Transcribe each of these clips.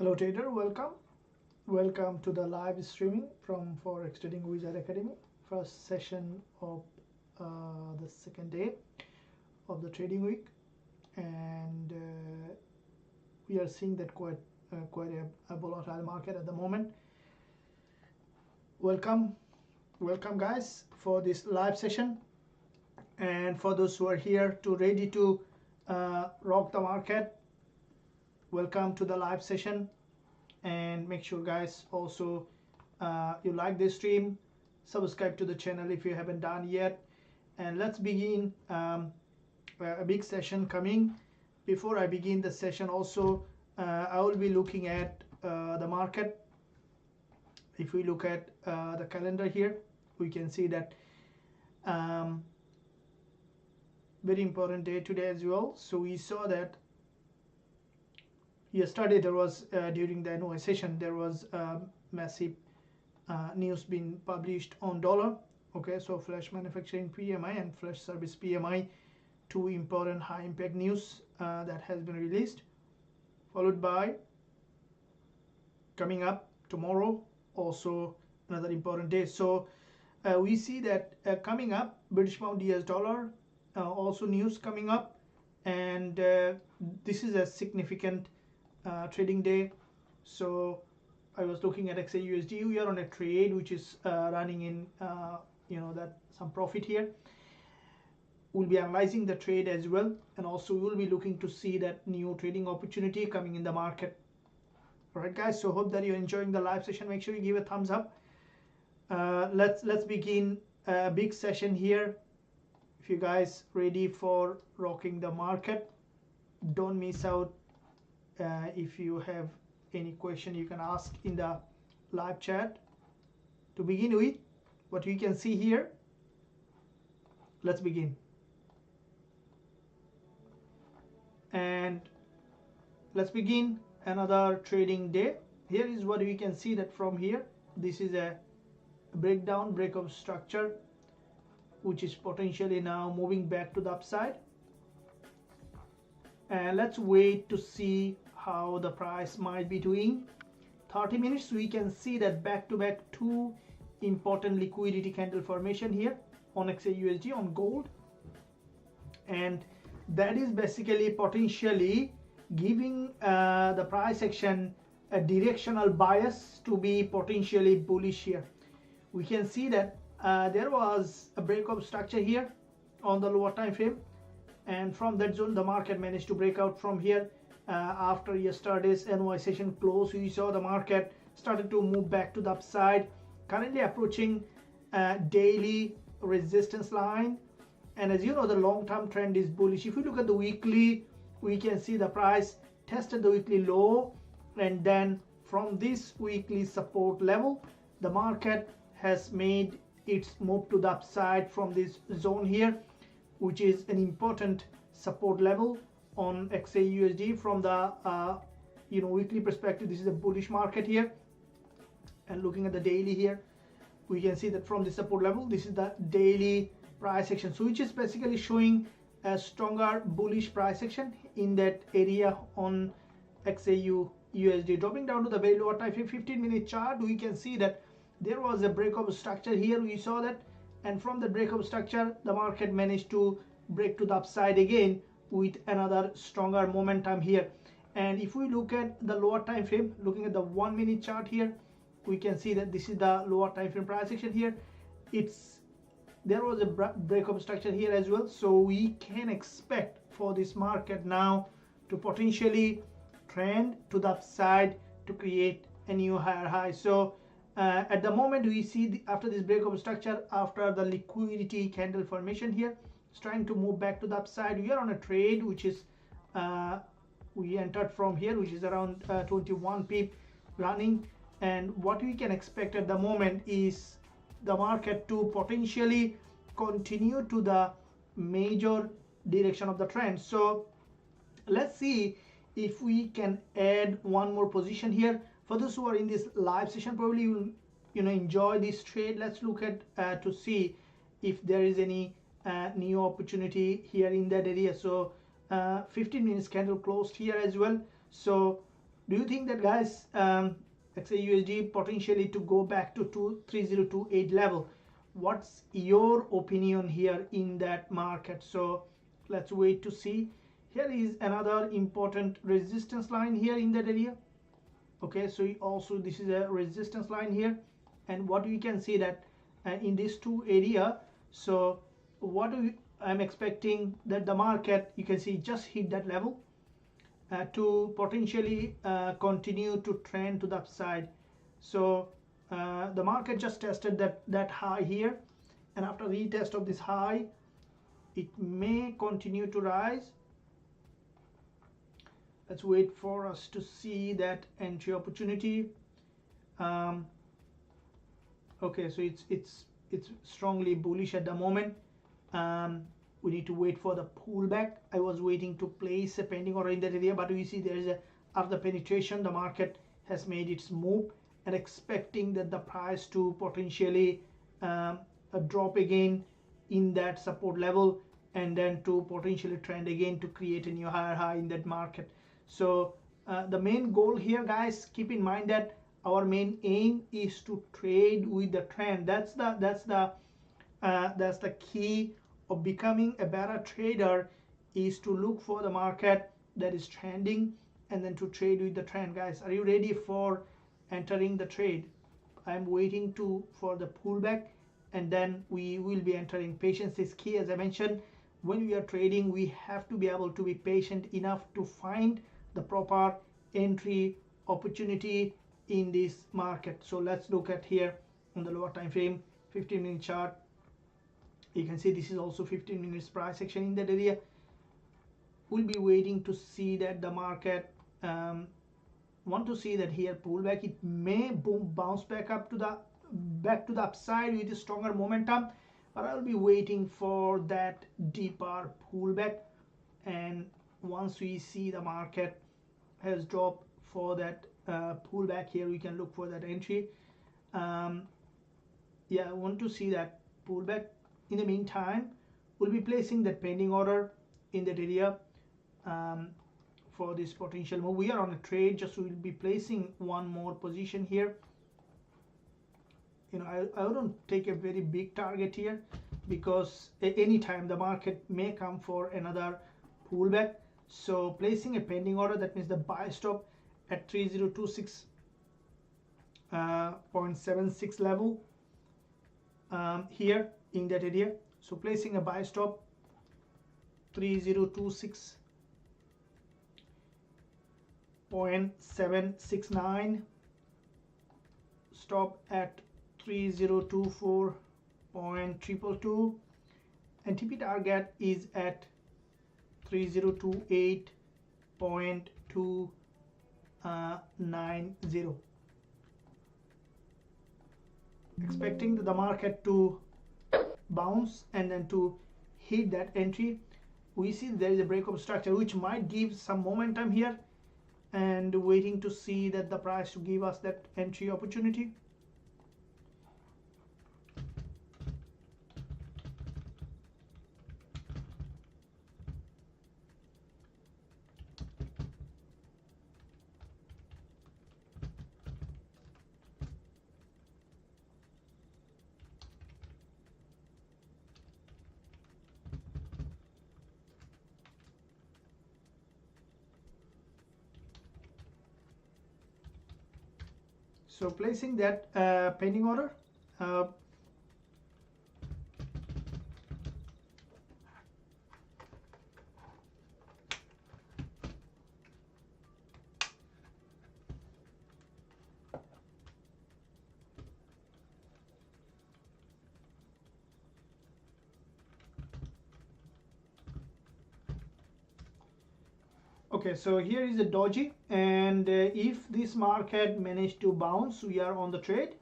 Hello trader, welcome to the live streaming from Forex Trading Wizard Academy. First session of the second day of the trading week, and we are seeing that quite a volatile market at the moment. Welcome guys for this live session, and for those who are here to ready to rock the market, welcome to the live session. And make sure guys also you like this stream, subscribe to the channel if you haven't done yet, and let's begin a big session coming. Before I begin the session also, I will be looking at the market. If we look at the calendar here, we can see that very important day today as well. So we saw that yesterday there was during the NY session there was massive news being published on dollar. Okay, so flash manufacturing PMI and flash service PMI, two important high impact news that has been released, followed by coming up tomorrow also another important day. So we see that coming up British pound US dollar, also news coming up, and this is a significant trading day. So I was looking at XAUSD. We are on a trade which is running in that some profit here. We'll be analyzing the trade as well, and also we'll be looking to see that new trading opportunity coming in the market. All right guys, so hope that you're enjoying the live session. Make sure you give a thumbs up. Let's begin a big session here. If you guys ready for rocking the market, don't miss out. If you have any question, you can ask in the live chat. To begin with, what you can see here, let's begin. And let's begin another trading day. Here is what we can see, that from here, this is a breakup structure, which is potentially now moving back to the upside. And let's wait to see how the price might be doing. 30 minutes, we can see that back-to-back two important liquidity candle formation here on XAUSD, on gold, and that is basically potentially giving the price action a directional bias to be potentially bullish here. We can see that there was a breakup structure here on the lower time frame, and from that zone the market managed to break out from here. After yesterday's NY session close, we saw the market started to move back to the upside, currently approaching daily resistance line. And as you know, the long-term trend is bullish. If we look at the weekly, we can see the price tested the weekly low, and then from this weekly support level, the market has made its move to the upside from this zone here, which is an important support level on XAUSD. From the weekly perspective, this is a bullish market here. And looking at the daily here, we can see that from the support level, this is the daily price action, so which is basically showing a stronger bullish price action in that area on XAUSD. Dropping down to the very lower time 15-minute chart, we can see that there was a breakup structure here. We saw that, and from the breakup structure, the market managed to break to the upside again with another stronger momentum here. And if we look at the lower time frame, looking at the 1-minute chart here, we can see that this is the lower time frame price action here. There was a breakup structure here as well, so we can expect for this market now to potentially trend to the upside to create a new higher high. So at the moment, we see after this breakup structure, after the liquidity candle formation here, it's trying to move back to the upside. We are on a trade which is we entered from here, which is around 21 pip running, and what we can expect at the moment is the market to potentially continue to the major direction of the trend. So let's see if we can add one more position here. For those who are in this live session, probably will enjoy this trade. Let's look at to see if there is any new opportunity here in that area. So 15 minutes candle closed here as well. So Do you think that, guys, XAUSD potentially to go back to 3028 level? What's your opinion here in that market? So let's wait to see. Here is another important resistance line here in that area. Okay, so also this is a resistance line here, and what we can see that in these two area. So what I'm expecting that the market, you can see, just hit that level to potentially continue to trend to the upside. So the market just tested that high here, and after retest of this high, it may continue to rise. Let's wait for us to see that entry opportunity. Okay, so it's strongly bullish at the moment. We need to wait for the pullback. I was waiting to place a pending order in that area, but we see there is a, after penetration, the market has made its move, and expecting that the price to potentially drop again in that support level, and then to potentially trend again to create a new higher high in that market. So the main goal here, guys, keep in mind that our main aim is to trade with the trend. That's the key of becoming a better trader, is to look for the market that is trending and then to trade with the trend. Guys, are you ready for entering the trade? I'm waiting for the pullback, and then we will be entering. Patience is key. As I mentioned, when we are trading, we have to be able to be patient enough to find the proper entry opportunity in this market. So let's look at here on the lower time frame, 15-minute chart. You can see this is also 15 minutes price action in that area. We'll be waiting to see that the market want to see that here pullback. It may bounce back up to the upside with a stronger momentum, but I'll be waiting for that deeper pullback. And once we see the market has dropped for that pullback here, we can look for that entry. Yeah, I want to see that pullback. In the meantime, we'll be placing that pending order in that area for this potential move. We are on a trade, just we'll be placing one more position here. You know, I wouldn't take a very big target here, because at any time the market may come for another pullback. So placing a pending order, that means the buy stop at 3026.76 level here in that area. So placing a buy stop 3026.769, stop at 3024.222, and TP target is at 3028.290. Expecting the market to bounce and then to hit that entry. We see there is a breakup structure which might give some momentum here, and waiting to see that the price to give us that entry opportunity. So placing that pending order. Okay, so here is a doji, and if this market managed to bounce, we are on the trade.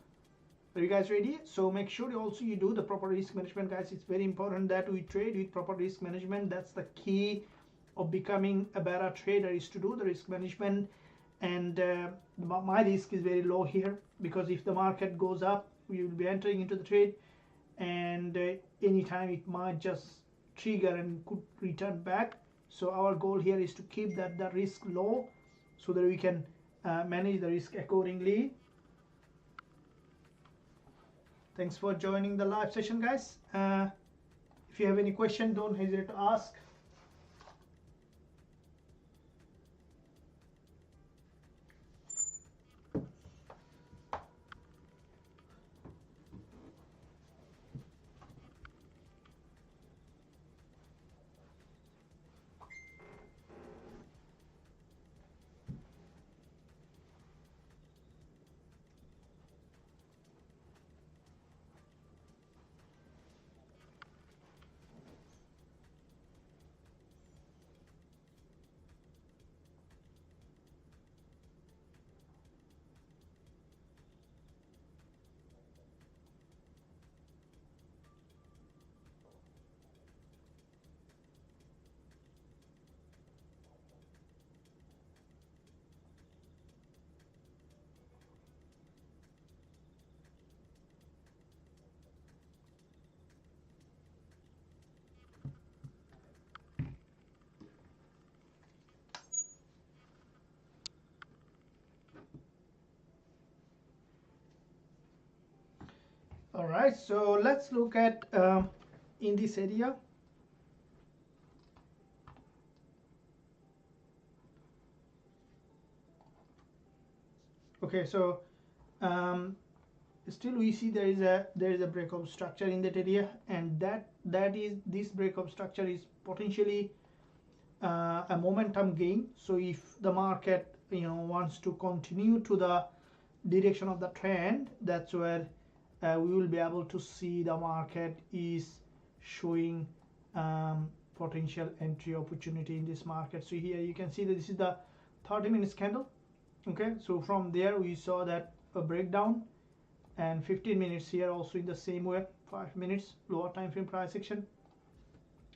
Are you guys ready? So make sure also you do the proper risk management, guys. It's very important that we trade with proper risk management. That's the key of becoming a better trader, is to do the risk management. And my risk is very low here, because if the market goes up, we will be entering into the trade, and anytime it might just trigger and could return back. So our goal here is to keep the risk low, so that we can manage the risk accordingly. Thanks for joining the live session, guys. If you have any question, don't hesitate to ask. All right, so let's look at in this area. Okay, so still we see there is a breakup structure in that area, and this breakup structure is potentially a momentum gain. So if the market wants to continue to the direction of the trend, that's where we will be able to see the market is showing potential entry opportunity in this market. So here you can see that this is the 30 minutes candle. Okay, so from there we saw that a breakdown, and 15 minutes here also in the same way. 5 minutes lower time frame price action,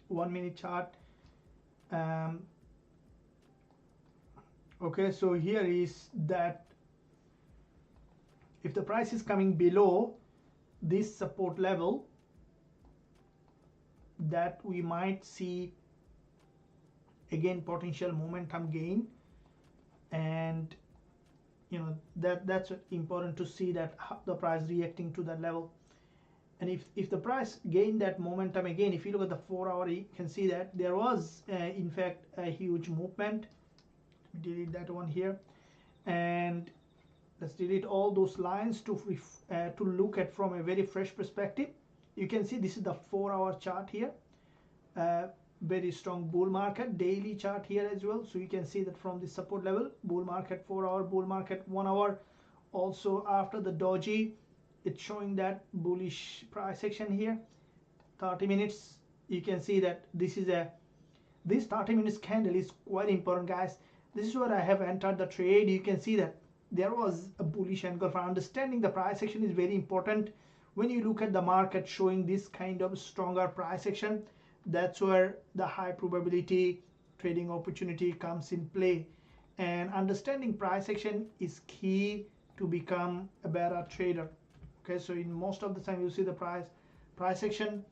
1 minute chart. Okay, so here is that if the price is coming below this support level, that we might see again potential momentum gain, and that's important to see that the price reacting to that level. And if the price gained that momentum again, if you look at the 4 hour, you can see that there was in fact a huge movement. Delete that one here, and let's delete all those lines to look at from a very fresh perspective. You can see this is the 4 hour chart here, very strong bull market, daily chart here as well. So you can see that from the support level, bull market 4 hour, bull market 1 hour. Also after the doji, it's showing that bullish price action here. 30 minutes, you can see that this 30 minutes candle is quite important, guys. This is where I have entered the trade. You can see that there was a bullish angle. For understanding the price action is very important. When you look at the market showing this kind of stronger price action, that's where the high probability trading opportunity comes in play. And understanding price action is key to become a better trader. Okay, so in most of the time you see the price action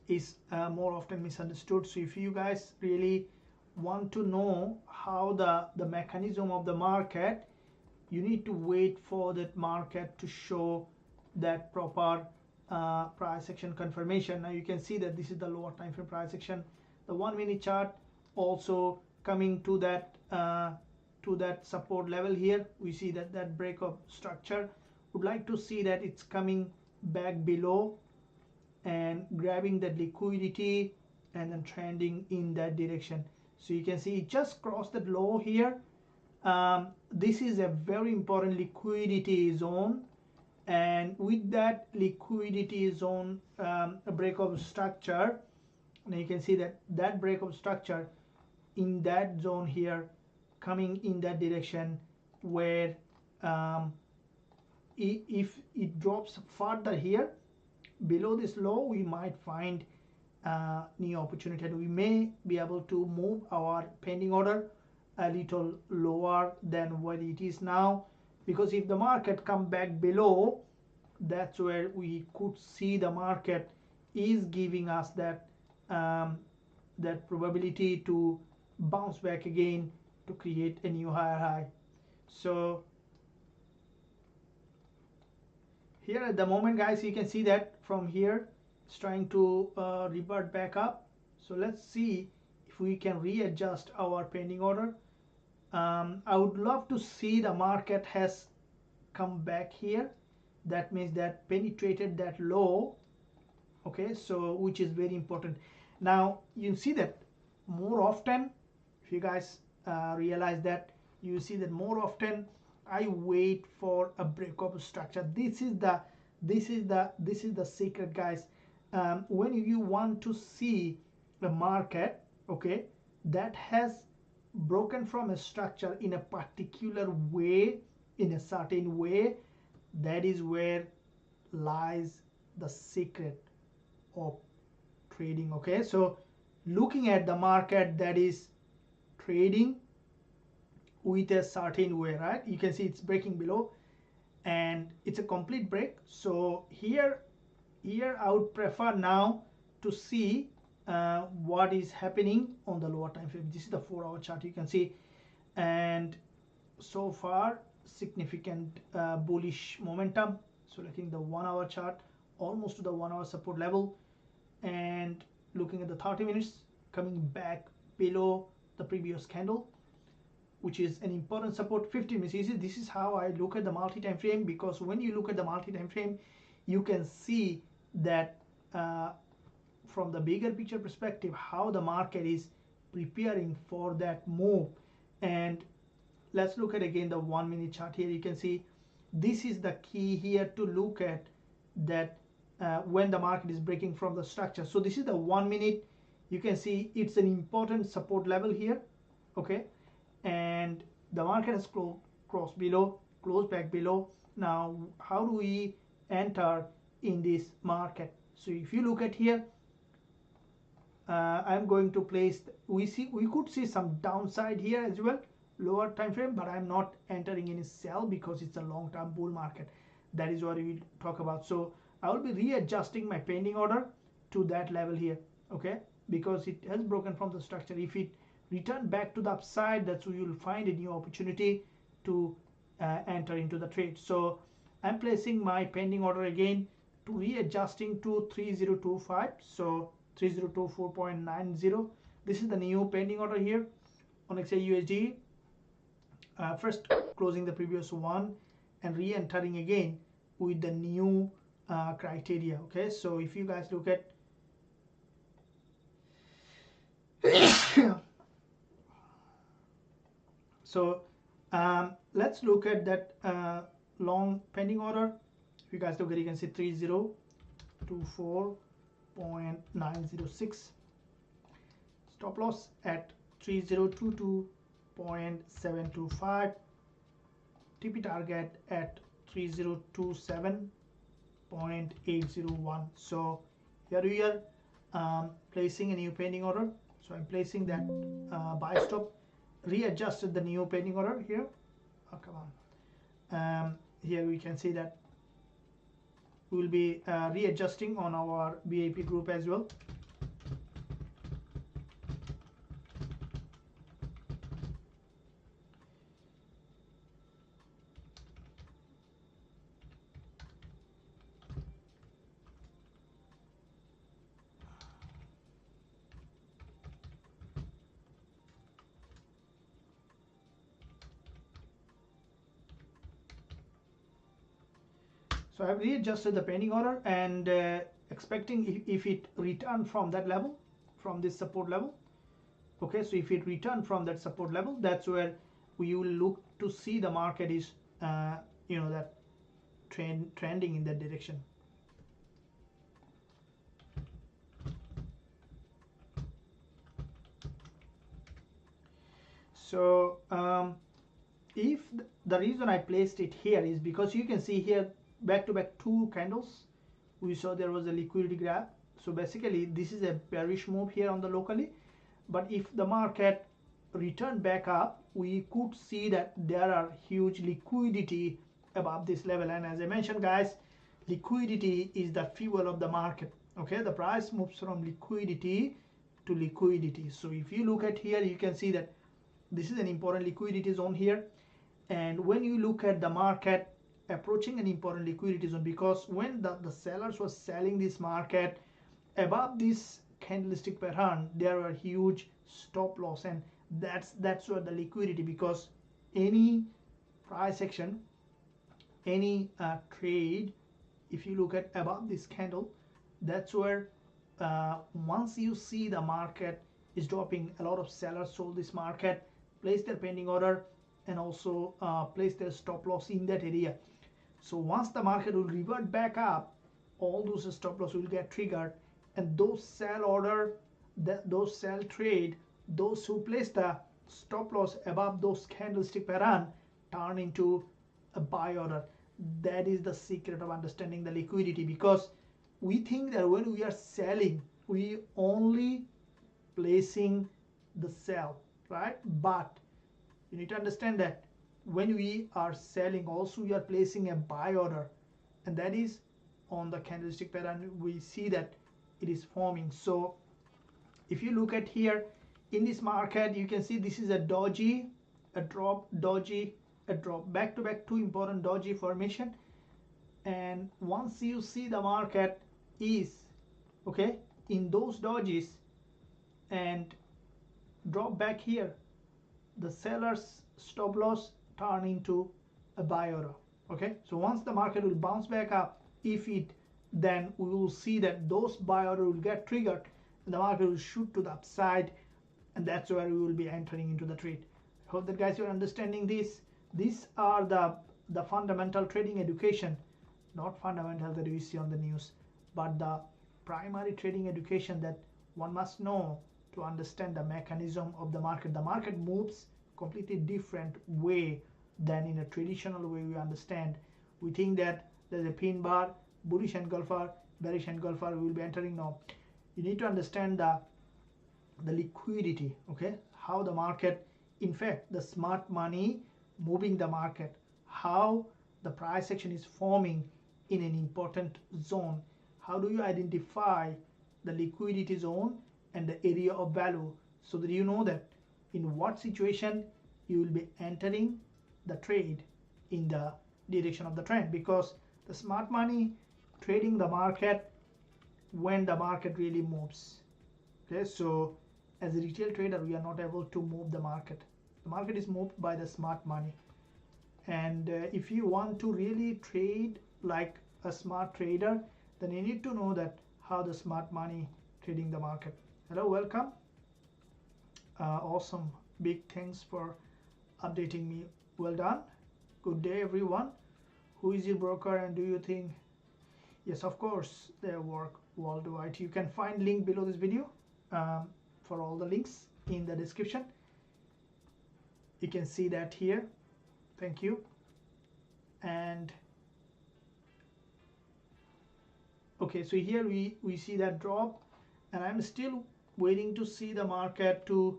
is more often misunderstood. So if you guys really want to know how the mechanism of the market, you need to wait for that market to show that proper price action confirmation. Now you can see that this is the lower time frame price action. The 1 minute chart also coming to that support level here. We see that breakup structure. Would like to see that it's coming back below and grabbing that liquidity and then trending in that direction. So you can see it just crossed that low here. This is a very important liquidity zone, and with that liquidity zone a breakup structure, and you can see that breakup structure in that zone here coming in that direction, where if it drops further here below this low, we might find new opportunity, and we may be able to move our pending order a little lower than what it is now, because if the market come back below, that's where we could see the market is giving us that that probability to bounce back again to create a new higher high. So here at the moment, guys, you can see that from here it's trying to revert back up. So let's see if we can readjust our pending order. I would love to see the market has come back here. That means that penetrated that low. Okay, so which is very important. Now you see that more often, if you guys realize that, you see that more often I wait for a break of structure. This is the secret, guys. When you want to see the market, okay, that has broken from a structure in a particular way, in a certain way, that is where lies the secret of trading. Okay, so looking at the market that is trading with a certain way, right? You can see it's breaking below and it's a complete break. So here I would prefer now to see what is happening on the lower time frame. This is the 4-hour chart, you can see, and so far significant bullish momentum. So looking at the 1-hour chart, almost to the 1-hour support level, and looking at the 30 minutes, coming back below the previous candle, which is an important support. 50 minutes. You see, this is how I look at the multi-time frame, because when you look at the multi-time frame, you can see that from the bigger picture perspective, how the market is preparing for that move. And let's look at again the 1-minute chart. Here you can see this is the key here to look at that when the market is breaking from the structure. So this is the 1 minute. You can see it's an important support level here. Okay, and the market has crossed below, closed back below. Now how do we enter in this market? So if you look at here, I'm going to place, we could see some downside here as well, lower time frame, but I'm not entering any sell because it's a long-term bull market. That is what we will talk about. So I will be readjusting my pending order to that level here, okay, because it has broken from the structure. If it return back to the upside, that's where you'll find a new opportunity to enter into the trade. So I'm placing my pending order again to readjusting to 3025, so 3024.90. This is the new pending order here on XAUSD. First closing the previous one and re-entering again with the new criteria. Okay, so if you guys look at so let's look at that long pending order. If you guys look at, you can see 3024.906, stop loss at 3022.725, TP target at 3027.801. so here we are placing a new pending order. So I'm placing that buy stop, readjusted the new pending order here. Oh, come on. Here we can see that we will be readjusting on our VIP group as well. So I've readjusted the pending order and expecting if it return from that level, from this support level. Okay, so if it return from that support level, that's where we will look to see the market is that trending in that direction. So if the reason I placed it here is because you can see here back to back two candles, we saw there was a liquidity grab. So basically this is a bearish move here on the locally, but if the market return back up, we could see that there are huge liquidity above this level. And as I mentioned, guys, liquidity is the fuel of the market. Okay, the price moves from liquidity to liquidity. So if you look at here, you can see that this is an important liquidity zone here, And when you look at the market approaching an important liquidity zone, because when the sellers were selling this market above this candlestick pattern, there were huge stop loss, and that's where the liquidity, because any price action, any trade, if you look at above this candle, that's where once you see the market is dropping, a lot of sellers sold this market, place their pending order, and also place their stop loss in that area. So once the market will revert back up, all those stop loss will get triggered, and those sell order, those sell trade, those who place the stop loss above those candlestick pattern turn into a buy order. That is the secret of understanding the liquidity, because we think that when we are selling, we only placing the sell, right? But you need to understand that when we are selling, also we are placing a buy order, and that is on the candlestick pattern. We see that it is forming. So if you look at here in this market, you can see this is a doji, a drop, doji, a drop, back to back, two important doji formation. And once you see the market is okay in those dojis and drop back here, the seller's stop loss turn into a buy order. Okay, so once the market will bounce back up, if it, then we will see that those buy order will get triggered and the market will shoot to the upside, and that's where we will be entering into the trade. I hope that guys you're understanding this. These are the fundamental trading education, not fundamental that we see on the news, but the primary trading education that one must know to understand the mechanism of the market. The market moves completely different way than in a traditional way we understand. We think that there's a pin bar, bullish engulfer, bearish engulfer, we will be entering now. You need to understand the liquidity, okay? How the market, in fact, the smart money moving the market, how the price action is forming in an important zone. How do you identify the liquidity zone and the area of value, so that you know that in what situation you will be entering the trade in the direction of the trend, because the smart money trading the market when the market really moves. Okay, so as a retail trader, we are not able to move the market. The market is moved by the smart money, and if you want to really trade like a smart trader, then you need to know that how the smart money trading the market. Hello, welcome. Awesome, big thanks for updating me. Well done. Good day everyone. Who is your broker, and do you think? Yes, of course, they work worldwide. You can find link below this video for all the links in the description. You can see that here. Thank you. And okay, so here we see that drop, and I'm still waiting to see the market to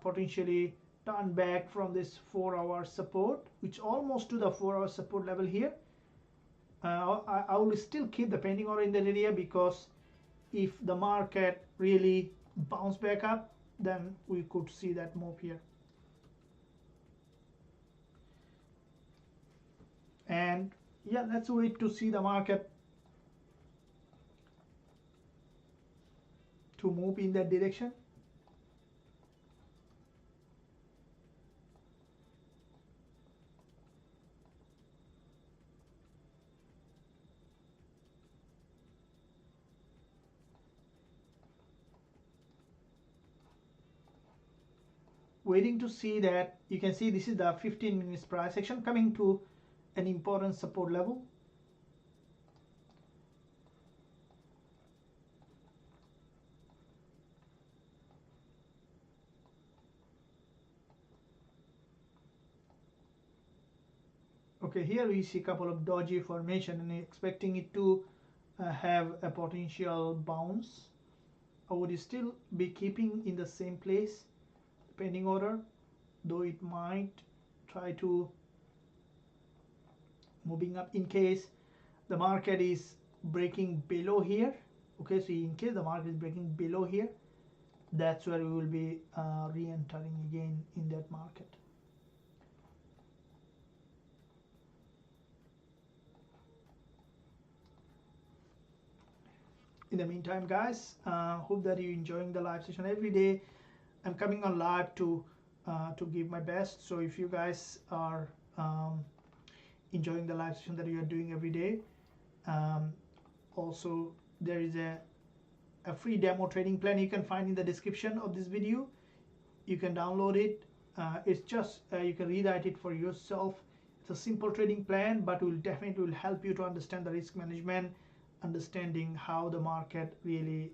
potentially turn back from this 4-hour support, which almost to the 4-hour support level here. I will still keep the pending order in that area, because if the market really bounce back up, then we could see that move here. And yeah, let's wait to see the market to move in that direction. Waiting to see that. You can see this is the 15 minutes price action coming to an important support level. Okay, here we see a couple of doji formation and expecting it to have a potential bounce. I would still be keeping in the same place pending order, though it might try to moving up in case the market is breaking below here. Okay, so in case the market is breaking below here, that's where we will be re-entering again in that market. In the meantime, guys, hope that you're enjoying the live session. Every day I'm coming on live to give my best. So if you guys are enjoying the live session that you are doing every day, also there is a free demo trading plan you can find in the description of this video. You can download it. It's just you can rewrite it for yourself. It's a simple trading plan, but will definitely help you to understand the risk management, understanding how the market really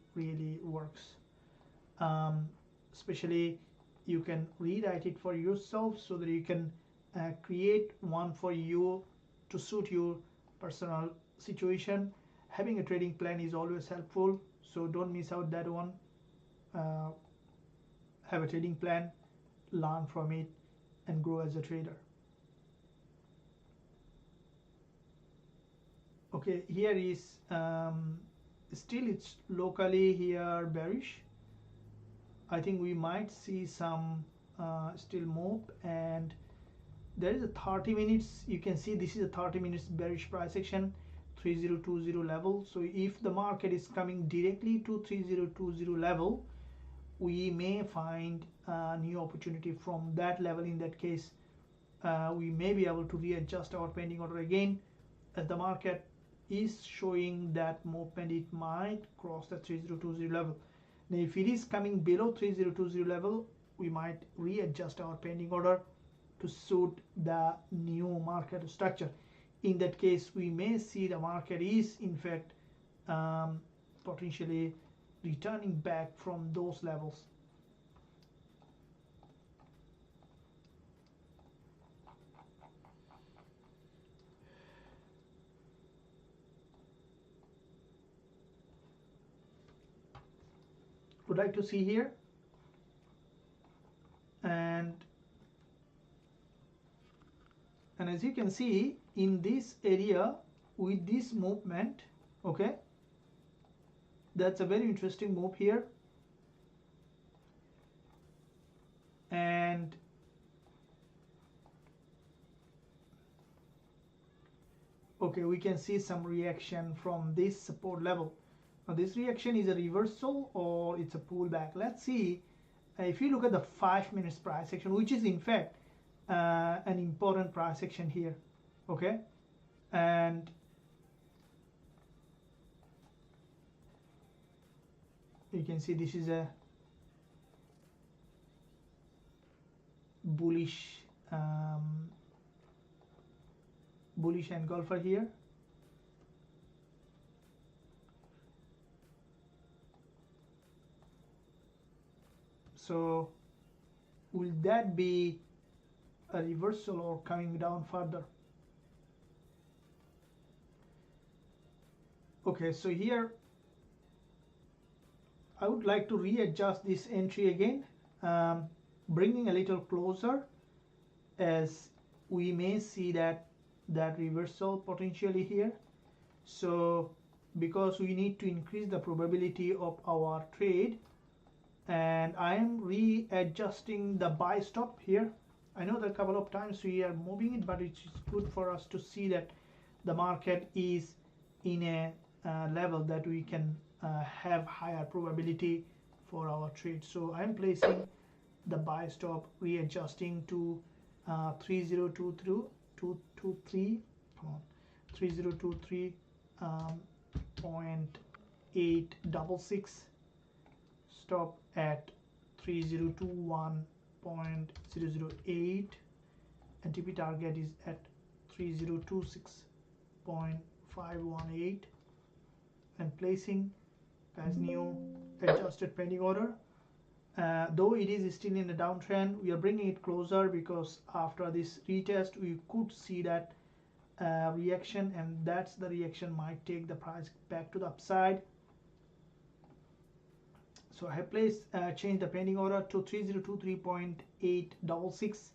works. Especially you can rewrite it for yourself so that you can create one for you to suit your personal situation. Having a trading plan is always helpful, so don't miss out that one. Have a trading plan, learn from it, and grow as a trader. Okay, here is still it's locally here bearish. I think we might see some still move, and there is a 30 minutes. You can see this is a 30 minutes bearish price action, 3020 level. So if the market is coming directly to 3020 level, we may find a new opportunity from that level. In that case, we may be able to readjust our pending order again. As the market is showing that movement, it might cross the 3020 level. Now if it is coming below 3020 level, we might readjust our pending order to suit the new market structure. In that case, we may see the market is in fact potentially returning back from those levels. Would like to see here, and as you can see in this area with this movement, okay, that's a very interesting move here, and okay, we can see some reaction from this support level. Now this reaction is a reversal or it's a pullback. Let's see. If you look at the 5 minutes price action, which is in fact an important price action here, okay, and you can see this is a bullish engulfer here. So will that be a reversal or coming down further? Okay, so here I would like to readjust this entry again, bringing a little closer, as we may see that reversal potentially here. So because we need to increase the probability of our trade, and I am readjusting the buy stop here. I know that a couple of times we are moving it, but it's good for us to see that the market is in a level that we can have higher probability for our trade. So I'm placing the buy stop, readjusting to 3023 come on, 3023.866, stop at 3021.008, and TP target is at 3026.518, and placing as new adjusted pending order. Though it is still in a downtrend, we are bringing it closer because after this retest we could see that reaction, and that's the reaction might take the price back to the upside. So I have placed changed the pending order to 3023.866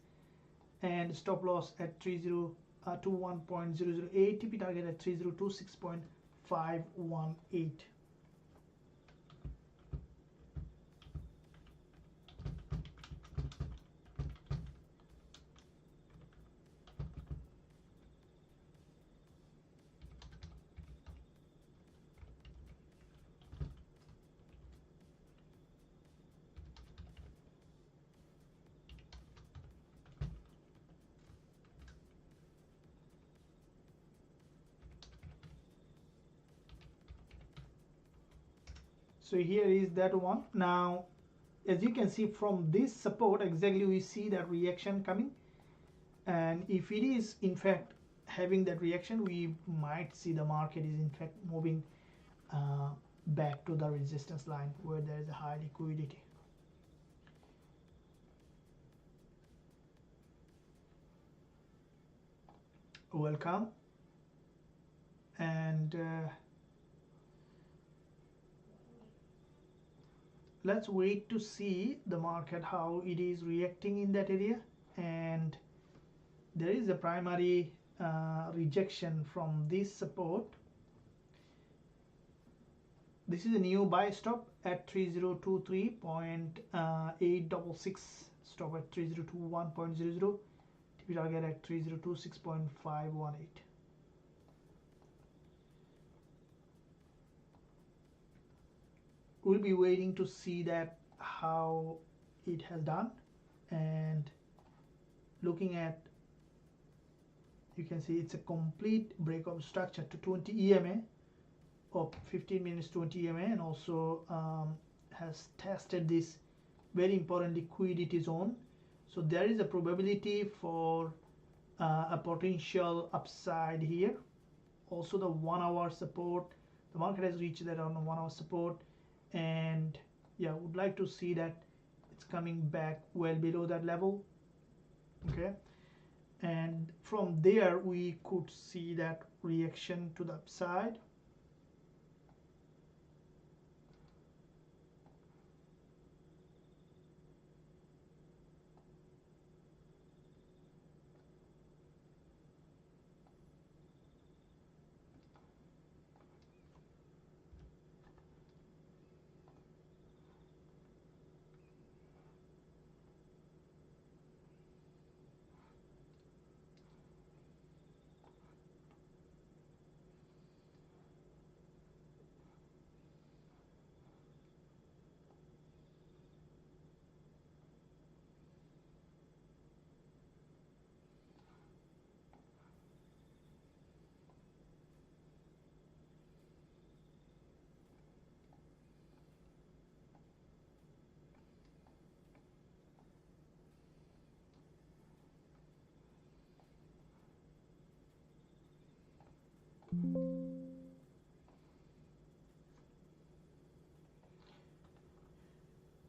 and stop loss at 3021.008, TP target at 3026.518. So here is that one. Now as you can see from this support, exactly we see that reaction coming, and if it is in fact having that reaction, we might see the market is in fact moving back to the resistance line where there is a high liquidity. Welcome. And let's wait to see the market how it is reacting in that area. And there is a primary rejection from this support. This is a new buy stop at 3023.866, stop at 3021.00, TP target at 3026.518. We'll be waiting to see that how it has done, and looking at, you can see it's a complete breakout structure to 20 EMA of 15 minutes 20 EMA, and also has tested this very important liquidity zone. So there is a probability for a potential upside here. Also the 1 hour support, the market has reached that on 1 hour support, and yeah, would like to see that it's coming back well below that level. Okay, and from there we could see that reaction to the upside.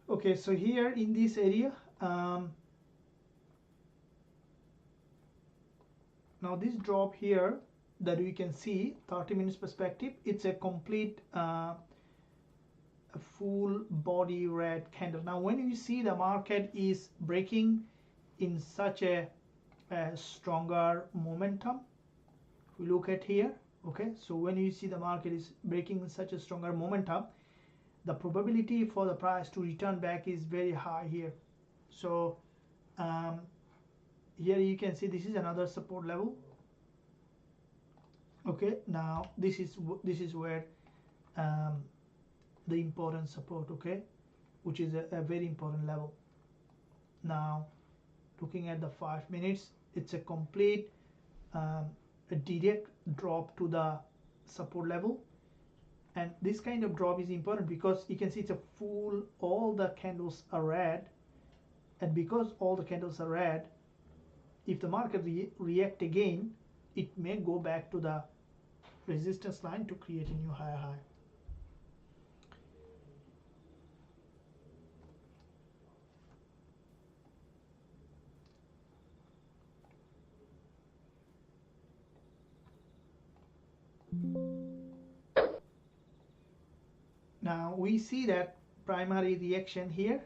Okay, so here in this area, now this drop here that we can see 30 minutes perspective, it's a complete a full body red candle. Now when you see the market is breaking in such a stronger momentum, if we look at here, okay, so when you see the market is breaking in such a stronger momentum, the probability for the price to return back is very high here. So here you can see this is another support level. Okay, now this is where the important support, okay, which is a very important level. Now looking at the 5 minutes, it's a complete a direct drop to the support level, and this kind of drop is important because you can see it's a full, all the candles are red, and because all the candles are red, if the market react again, it may go back to the resistance line to create a new higher high. Now we see that primary reaction here,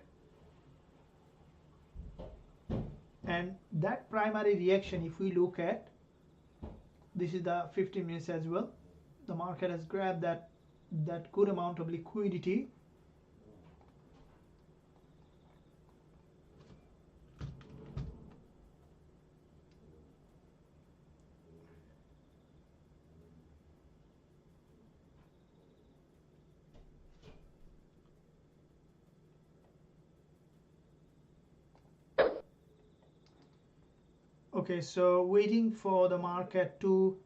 and that primary reaction, if we look at, this is the 15 minutes as well, the market has grabbed that good amount of liquidity. Okay, so waiting for the market to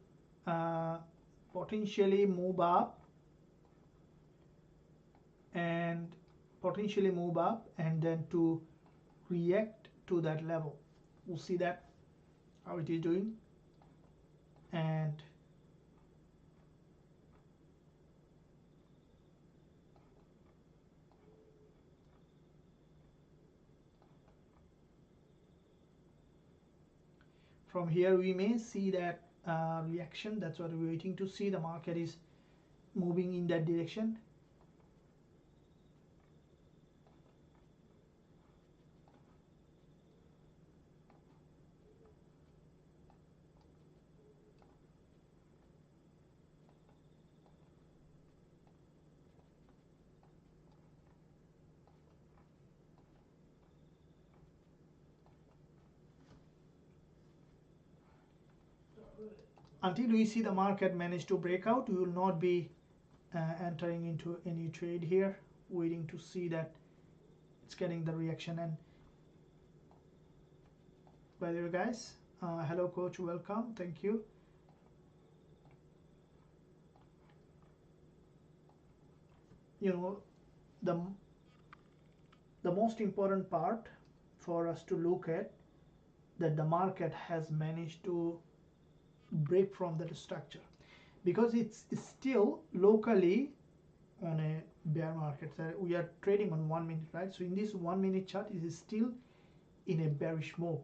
potentially move up. and potentially move up and then to react to that level. We'll see that how it is doing. And from here we may see that reaction. That's what we're waiting to see. The market is moving in that direction. Until we see the market manage to break out, we will not be entering into any trade here, waiting to see that it's getting the reaction. And by the way guys, hello coach, welcome, thank you. You know, the most important part for us to look at that the market has managed to break from that structure, because it's still locally on a bear market. So we are trading on 1 minute, right? So in this 1 minute chart, it is still in a bearish move.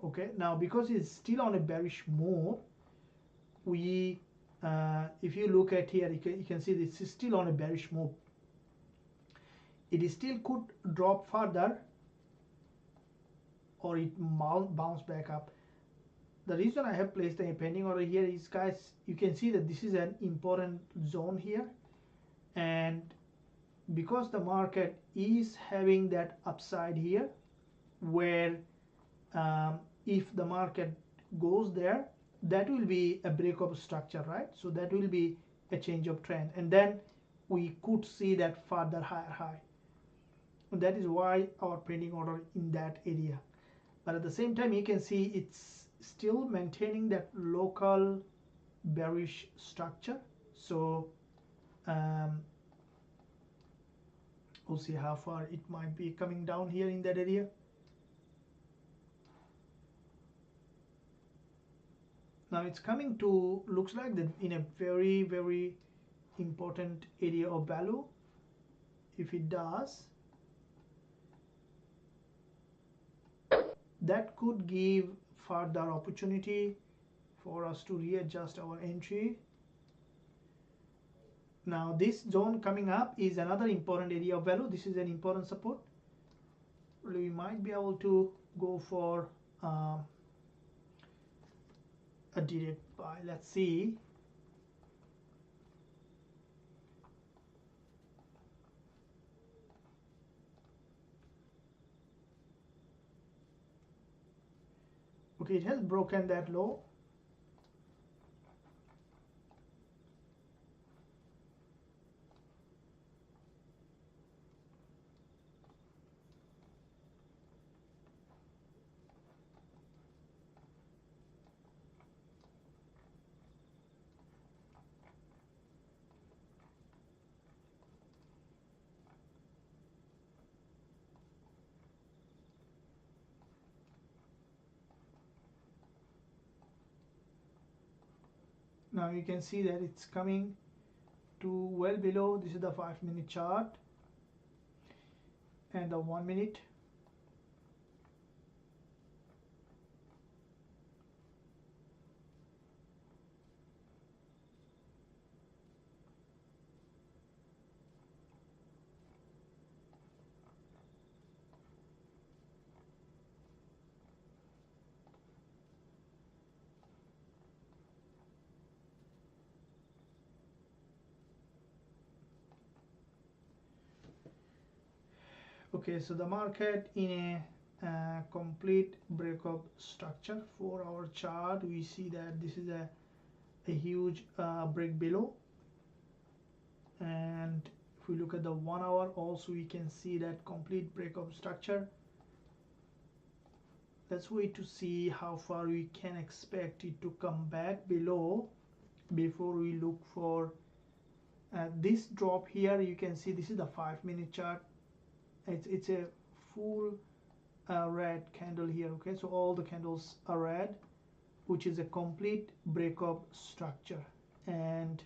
Okay, now because it's still on a bearish move, we if you look at here, you can see this is still on a bearish move. It is still could drop further or it bounce back up. The reason I have placed a pending order here is, guys, you can see that this is an important zone here, and because the market is having that upside here, where if the market goes there, that will be a break of structure, right? So that will be a change of trend, and then we could see that further higher high. And that is why our pending order in that area. But at the same time, you can see it's still maintaining that local bearish structure. So we'll see how far it might be coming down here in that area. Now it's coming to, looks like that in a very, very important area of value. If it does, that could give further opportunity for us to readjust our entry. Now this zone coming up is another important area of value. This is an important support. We might be able to go for a direct buy. Let's see. Okay, it has broken that low. Now you can see that it's coming to well below. This is the 5-minute chart and the 1 minute. Okay, so the market in a complete breakup structure. For our chart, we see that this is a huge break below, and if we look at the 1 hour also, we can see that complete breakup structure. Let's wait to see how far we can expect it to come back below before we look for This drop here, you can see this is the 5-minute chart. It's a full red candle here. Okay, so all the candles are red, which is a complete breakup structure. And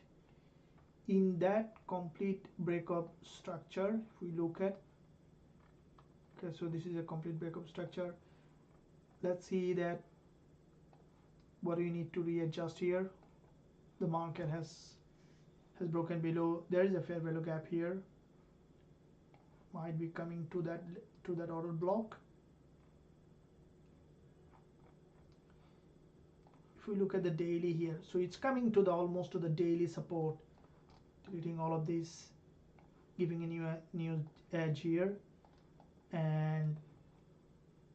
in that complete breakup structure, if we look at, okay, so this is a complete breakup structure. Let's see that what do you need to readjust here. The market has broken below. There is a fair value gap here, might be coming to that order block. If we look at the daily here, so it's coming to the almost to the daily support, deleting all of this, giving a new edge here. And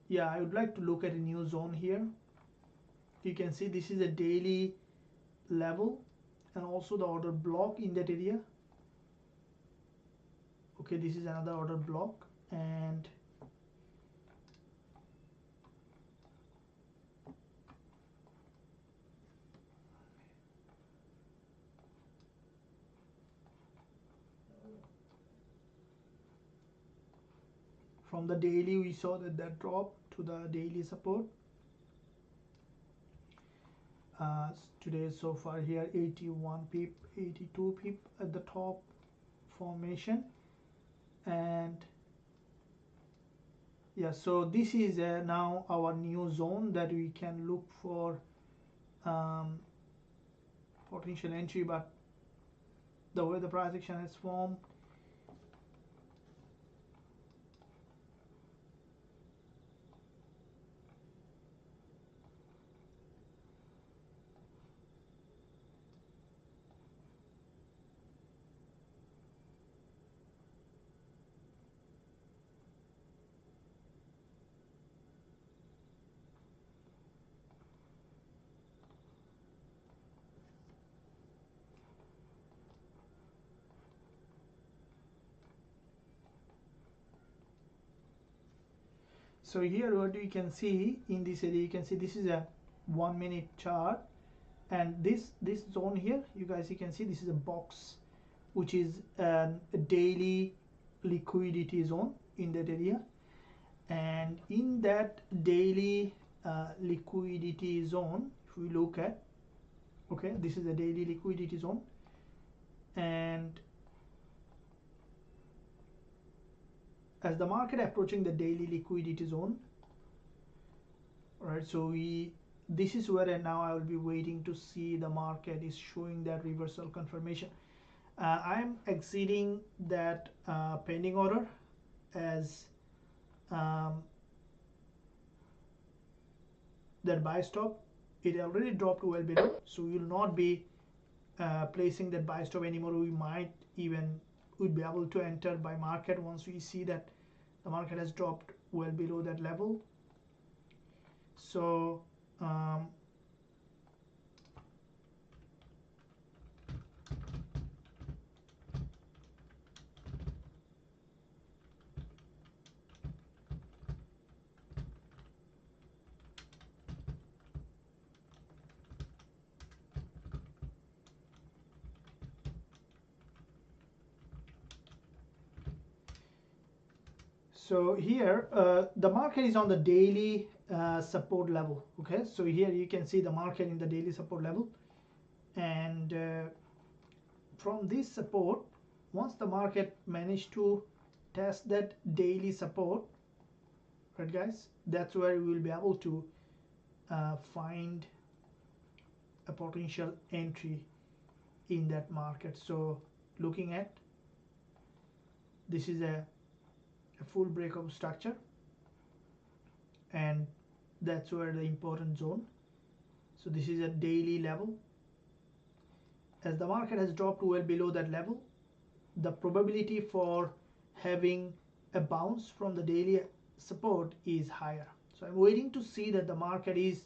yeah, I would like to look at a new zone here. You can see this is a daily level and also the order block in that area. Okay, this is another order block, and from the daily we saw that drop to the daily support. Today so far here 81 pip, 82 pip at the top formation. And yeah, so this is now our new zone that we can look for potential entry. But the way the price action has formed, so here what we can see in this area, you can see this is a 1-minute chart, and this zone here, you can see this is a box, which is a daily liquidity zone in that area. And in that daily liquidity zone, if we look at, okay, this is a daily liquidity zone, and as the market approaching the daily liquidity zone, right, so this is where now I will be waiting to see the market is showing that reversal confirmation. I'm exceeding that pending order as that buy stop. It already dropped well below, so we will not be placing that buy stop anymore. We might even would be able to enter by market once we see that the market has dropped well below that level. So so here the market is on the daily support level. Okay, so here you can see the market in the daily support level, and from this support, once the market managed to test that daily support, right guys, that's where we will be able to find a potential entry in that market. So looking at, this is a full breakup structure, and that's where the important zone. So this is a daily level. As the market has dropped well below that level, the probability for having a bounce from the daily support is higher. So I'm waiting to see that the market is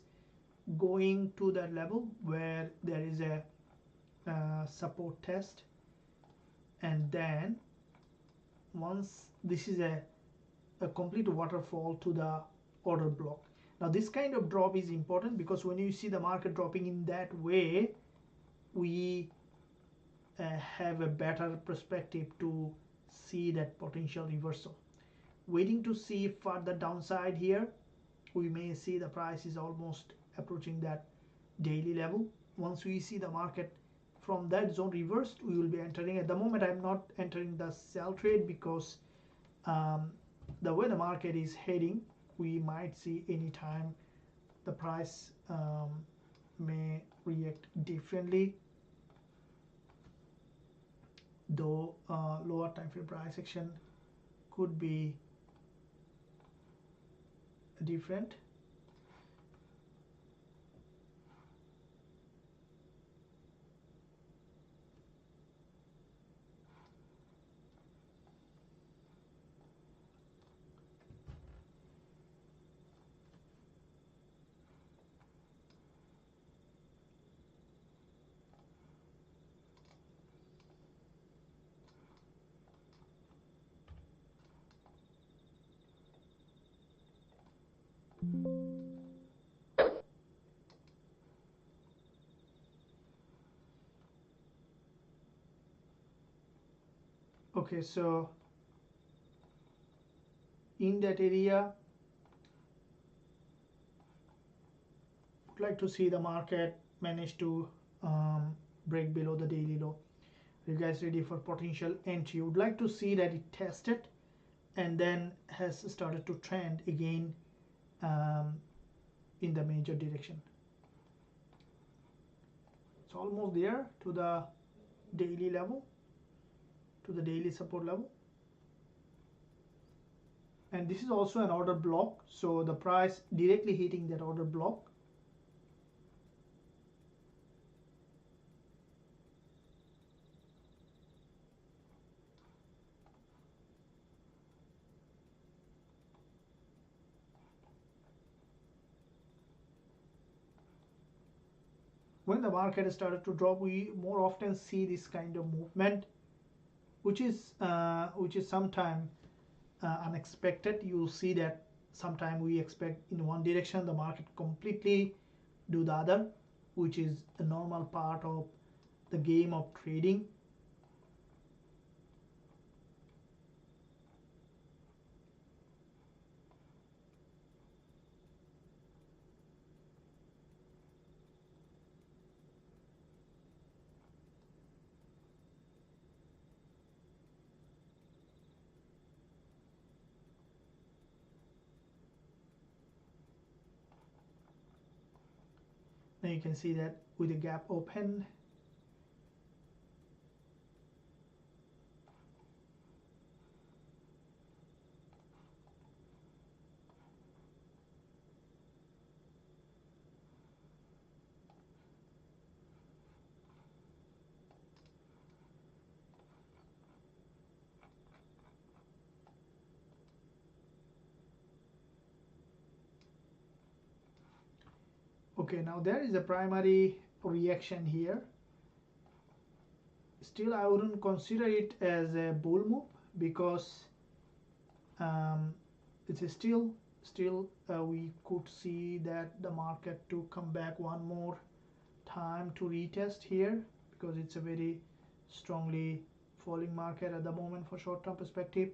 going to that level where there is a support test, and then once this is a complete waterfall to the order block. Now this kind of drop is important because when you see the market dropping in that way, we have a better perspective to see that potential reversal. Waiting to see further downside here, we may see the price is almost approaching that daily level. Once we see the market from that zone reversed, we will be entering. At the moment, I'm not entering the sell trade because the way the market is heading, we might see anytime the price may react differently, though lower time frame price action could be different. Okay, so in that area, would like to see the market manage to break below the daily low. Are you guys ready for potential entry? You would like to see that it tested and then has started to trend again in the major direction. It's almost there to the daily level, to the daily support level. And this is also an order block, so the price directly hitting that order block. When the market has started to drop, we more often see this kind of movement, which is sometime unexpected. You'll see that sometime we expect in one direction, the market completely do the other, which is a normal part of the game of trading. Now you can see that with the gap open, okay, now there is a primary reaction here. Still, I wouldn't consider it as a bull move because it's still we could see that the market to come back one more time to retest here, because it's a very strongly falling market at the moment for short-term perspective.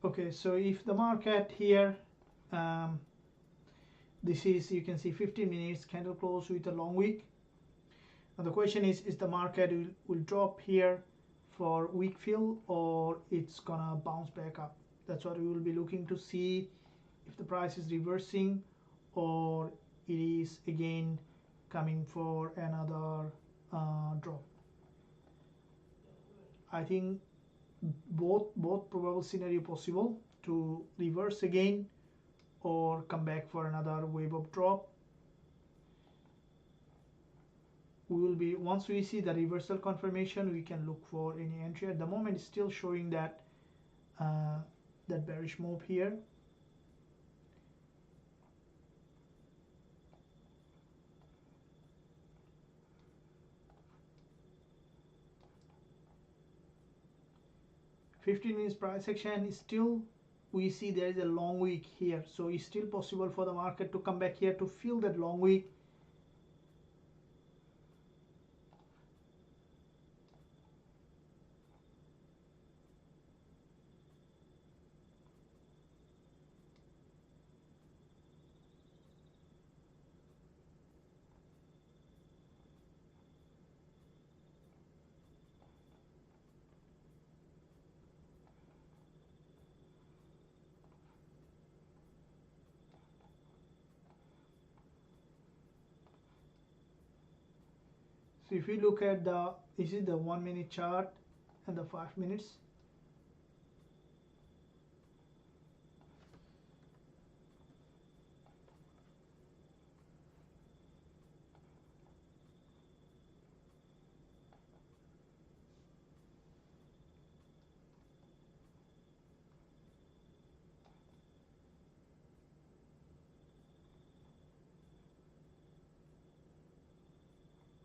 Okay, so if the market here, this is, you can see 15 minutes candle close with a long wick. Now the question is the market will drop here for weak fill, or it's gonna bounce back up? That's what we will be looking to see, if the price is reversing or it is again coming for another drop. I think both probable scenario possible to reverse again or come back for another wave of drop. We will be, once we see the reversal confirmation, we can look for any entry. At the moment it's still showing that that bearish move here. $15 price action is still, we see there is a long wick here, so it's still possible for the market to come back here to fill that long wick. So if you look at the, this is the 1 minute chart and the 5 minutes.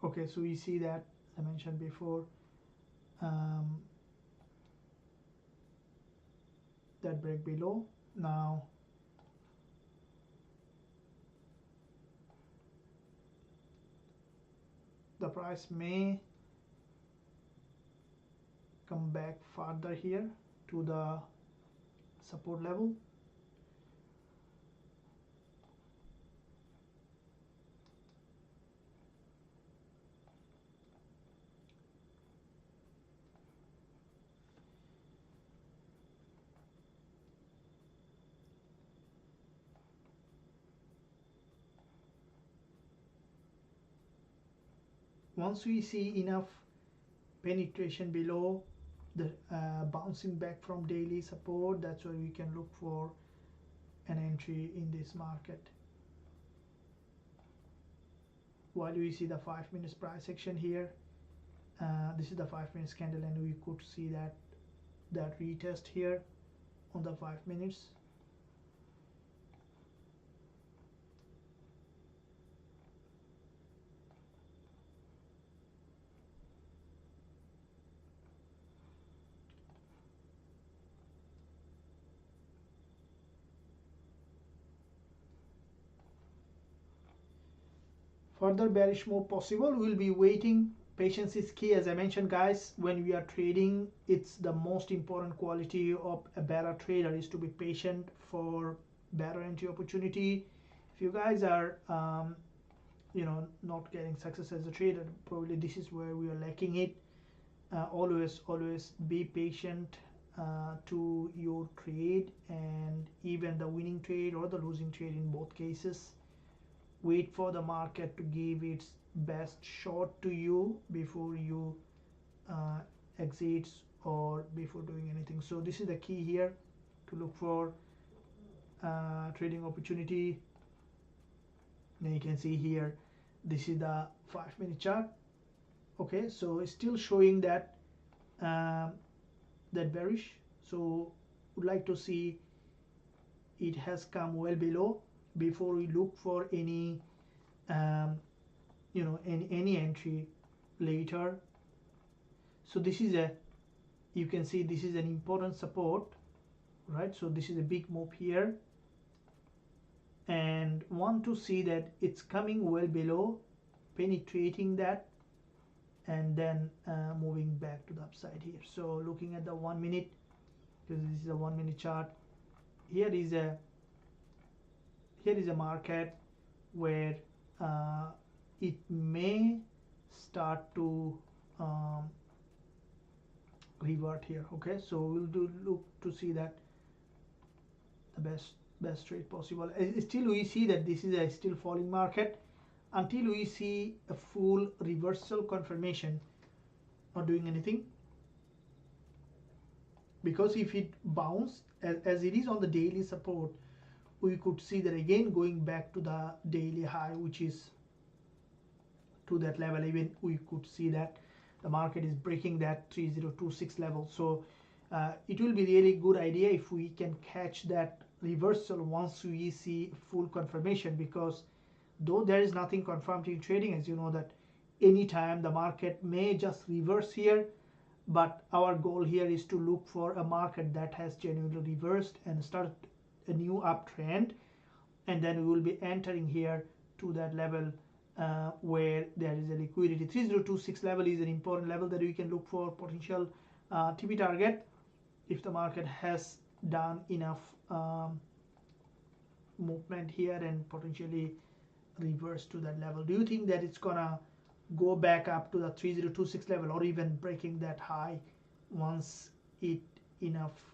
Okay, so we see that, as I mentioned before, that break below. Now the price may come back further here to the support level. Once we see enough penetration below the bouncing back from daily support, that's where we can look for an entry in this market. While we see the 5 minutes price action here, this is the 5 minutes candle, and we could see that retest here on the 5 minutes. Further bearish move possible, we'll be waiting. Patience is key, as I mentioned, guys. When we are trading, it's the most important quality of a better trader is to be patient for better entry opportunity. If you guys are not getting success as a trader, probably this is where we are lacking it. Always be patient to your trade, and even the winning trade or the losing trade, in both cases, wait for the market to give its best shot to you before you exit or before doing anything. So this is the key here, to look for trading opportunity. Now you can see here, this is the 5 minute chart. Okay, so it's still showing that that bearish, so would like to see it has come well below before we look for any any entry later. So this is a, you can see this is an important support, right? So this is a big move here, and want to see that it's coming well below, penetrating that, and then moving back to the upside here. So looking at the 1 minute, because this is a 1 minute chart, here is a market where it may start to revert here. Okay, so we'll look to see that the best trade possible. Still we see that this is a still falling market until we see a full reversal confirmation. Not doing anything. because if it bounce as it is on the daily support, we could see that again going back to the daily high, which is to that level. Even we could see that the market is breaking that 3026 level. So it will be really good idea if we can catch that reversal once we see full confirmation, because though there is nothing confirmed in trading, as you know, that anytime the market may just reverse here, but our goal here is to look for a market that has genuinely reversed and start a new uptrend, and then we will be entering here to that level where there is a liquidity. 3026 level is an important level that we can look for potential TP target if the market has done enough movement here and potentially reverse to that level. Do you think that it's gonna go back up to the 3026 level, or even breaking that high once it enough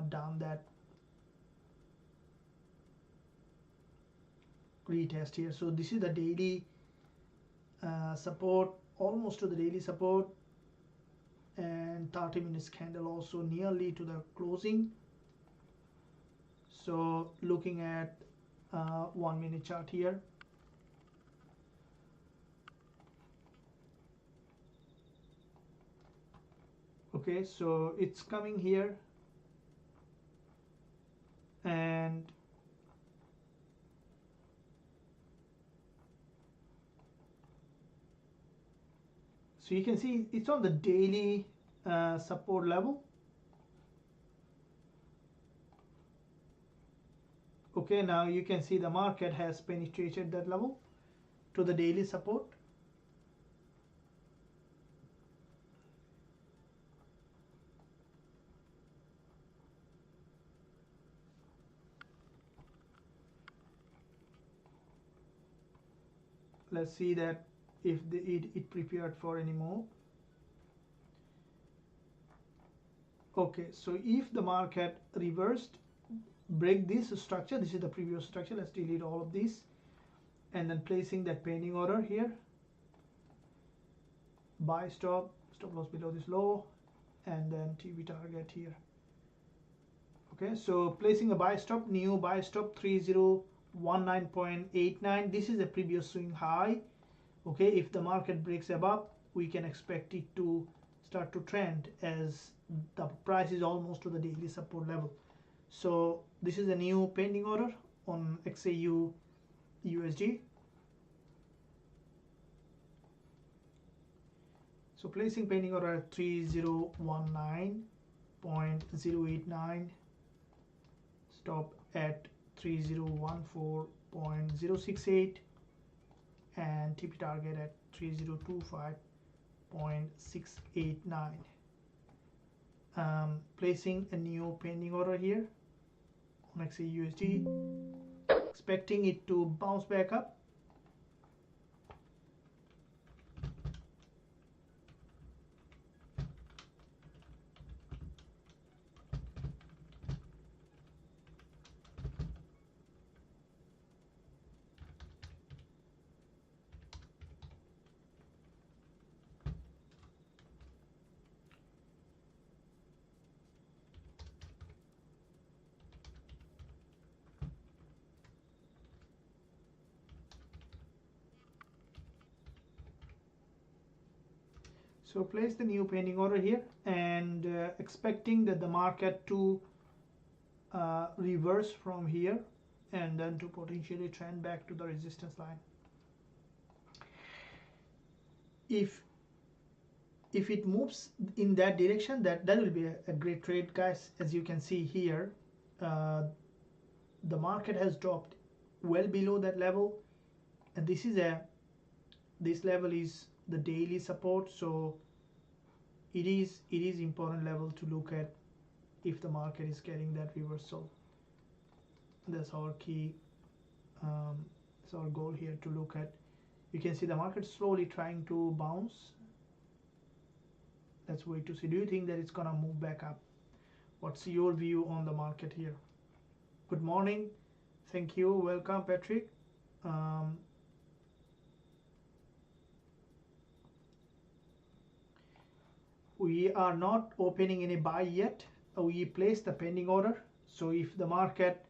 done that retest here? So this is the daily support, almost to the daily support, and 30 minutes candle also nearly to the closing. So looking at 1 minute chart here, okay, so it's coming here, and so you can see it's on the daily support level. Okay, now you can see the market has penetrated that level to the daily support. Let's see that if it prepared for any more. Okay, so if the market reversed, break this structure, this is the previous structure, let's delete all of this, and then placing that pending order here, buy stop loss below this low, and then TB target here. Okay, so placing a buy stop, new buy stop 3019.89. this is a previous swing high. Okay, if the market breaks above, we can expect it to start to trend as the price is almost to the daily support level. So this is a new pending order on XAU USD. So placing pending order at 3019.089, stop at 3014.068, and TP target at 3025.689. Placing a new pending order here on XAUSD, expecting it to bounce back up. So place the new pending order here, and expecting that the market to reverse from here and then to potentially trend back to the resistance line. If it moves in that direction, that will be a great trade, guys. As you can see here, the market has dropped well below that level, and this level is the daily support. So it is important level to look at if the market is getting that reversal. That's our key, that's our goal here to look at. You can see the market slowly trying to bounce. Let's wait to see. Do you think that it's gonna move back up? What's your view on the market here? Good morning. Thank you. Welcome, Patrick. We are not opening any buy yet. we place the pending order. So if the market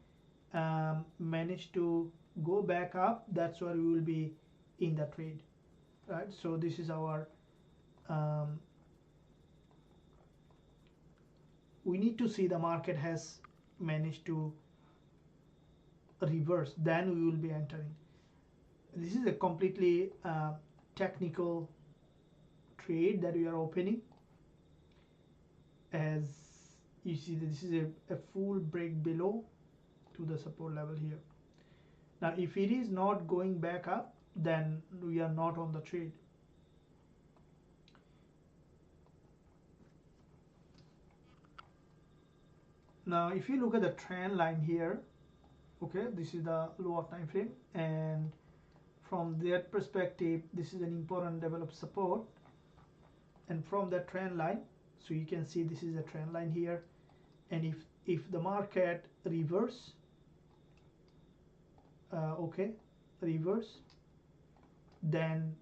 manage to go back up, that's where we will be in the trade, right? So this is our we need to see the market has managed to reverse, then we will be entering. This is a completely technical trade that we are opening. As you see, this is a full break below to the support level here. Now if it is not going back up, then we are not on the trade. Now if you look at the trend line here, okay, this is the lower time frame, and from that perspective this is an important level of support. And from that trend line, so you can see this is a trend line here, and if the market reverse, okay, reverse, then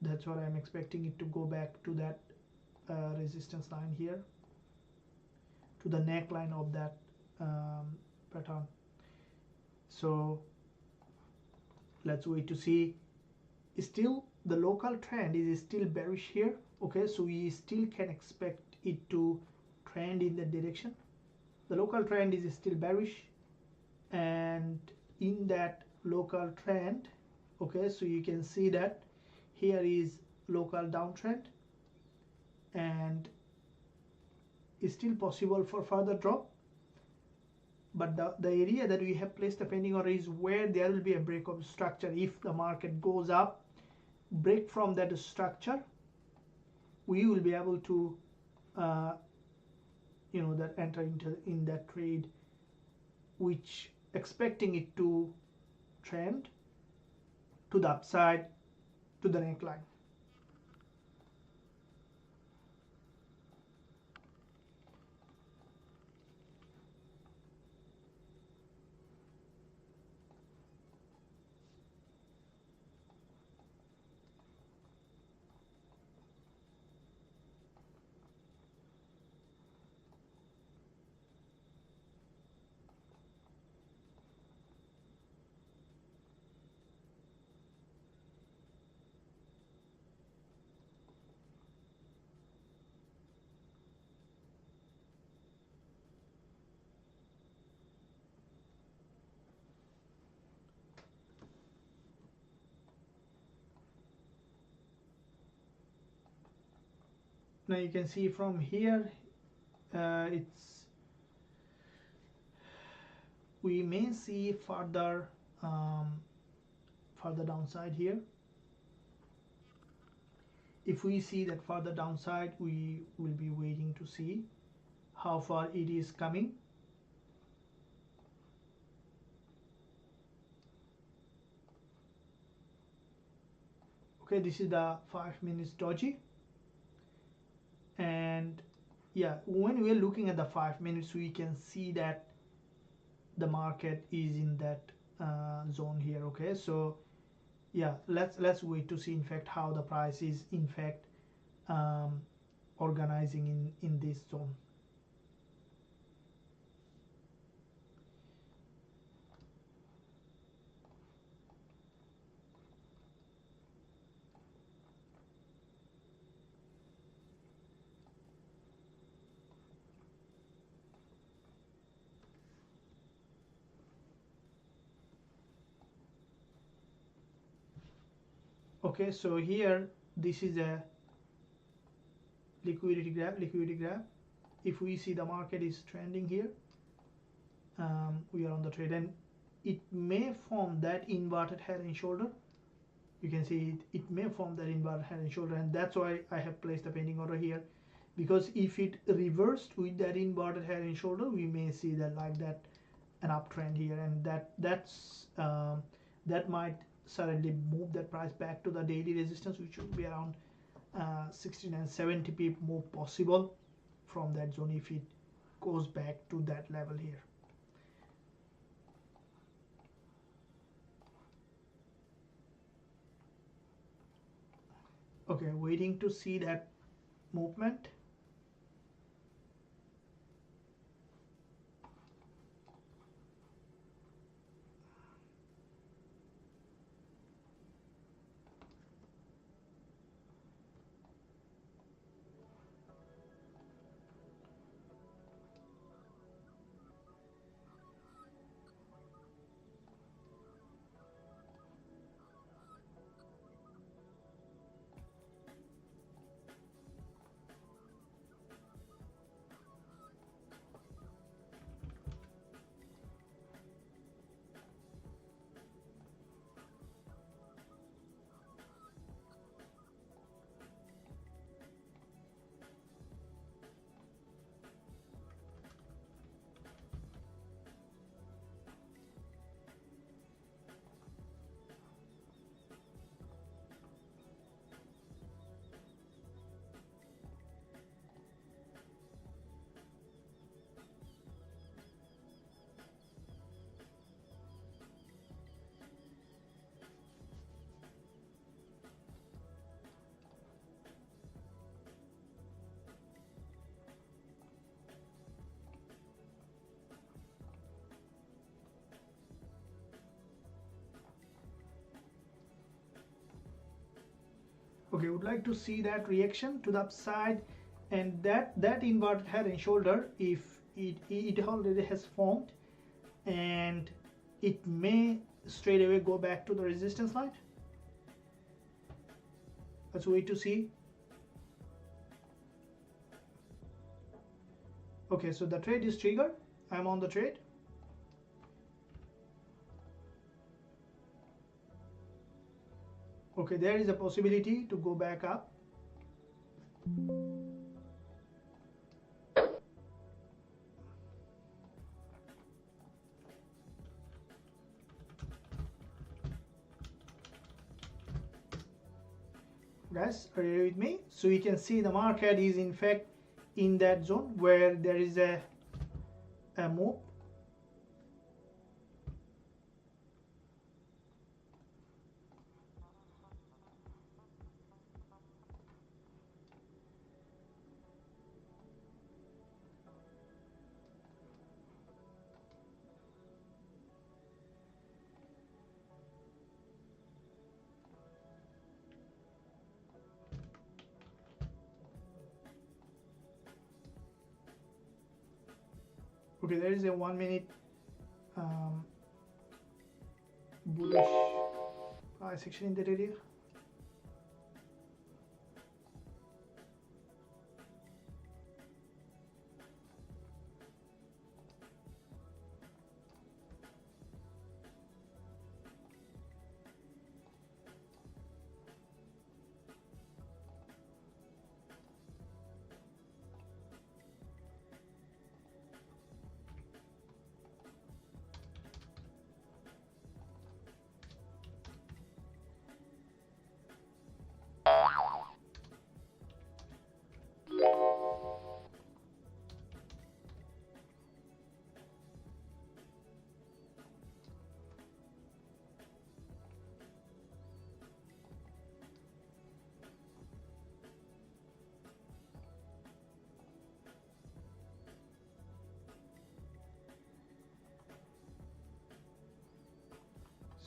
that's what I'm expecting it to go back to that resistance line here, to the neckline of that pattern. So let's wait to see. Still the local trend is still bearish here, okay, so we still can expect it to trend in that direction. The local trend is still bearish, and in that local trend, okay, so you can see that here is local downtrend, and it's still possible for further drop, but the area that we have placed the pending order is where there will be a break of structure. If the market goes up, break from that structure, we will be able to that enter into in that trade, which expecting it to trend to the upside to the neckline. Now you can see from here, we may see further downside here. If we see that further downside, we will be waiting to see how far it is coming. Okay, this is the 5 minutes doji, and yeah, when we are looking at the 5 minutes, we can see that the market is in that zone here. Okay, so yeah, let's wait to see in fact how the price is in fact organizing in this zone. Okay, so here this is a liquidity graph. If we see the market is trending here, we are on the trade, and it may form that inverted head and shoulder. You can see it may form that inverted head and shoulder, and that's why I have placed a pending order here, because if it reversed with that inverted head and shoulder, we may see that like that an uptrend here, and that might suddenly move that price back to the daily resistance, which would be around 16 and 70 pip move possible from that zone if it goes back to that level here. Okay, waiting to see that movement. Okay, would like to see that reaction to the upside, and that inverted head and shoulder, if it already has formed, and it may straight away go back to the resistance line. Let's wait to see. Okay, so the trade is triggered. I'm on the trade. Okay, there is a possibility to go back up. Guys, are you with me? So you can see the market is in fact in that zone where there is a move. Okay, there is a 1 minute bullish price action in that area.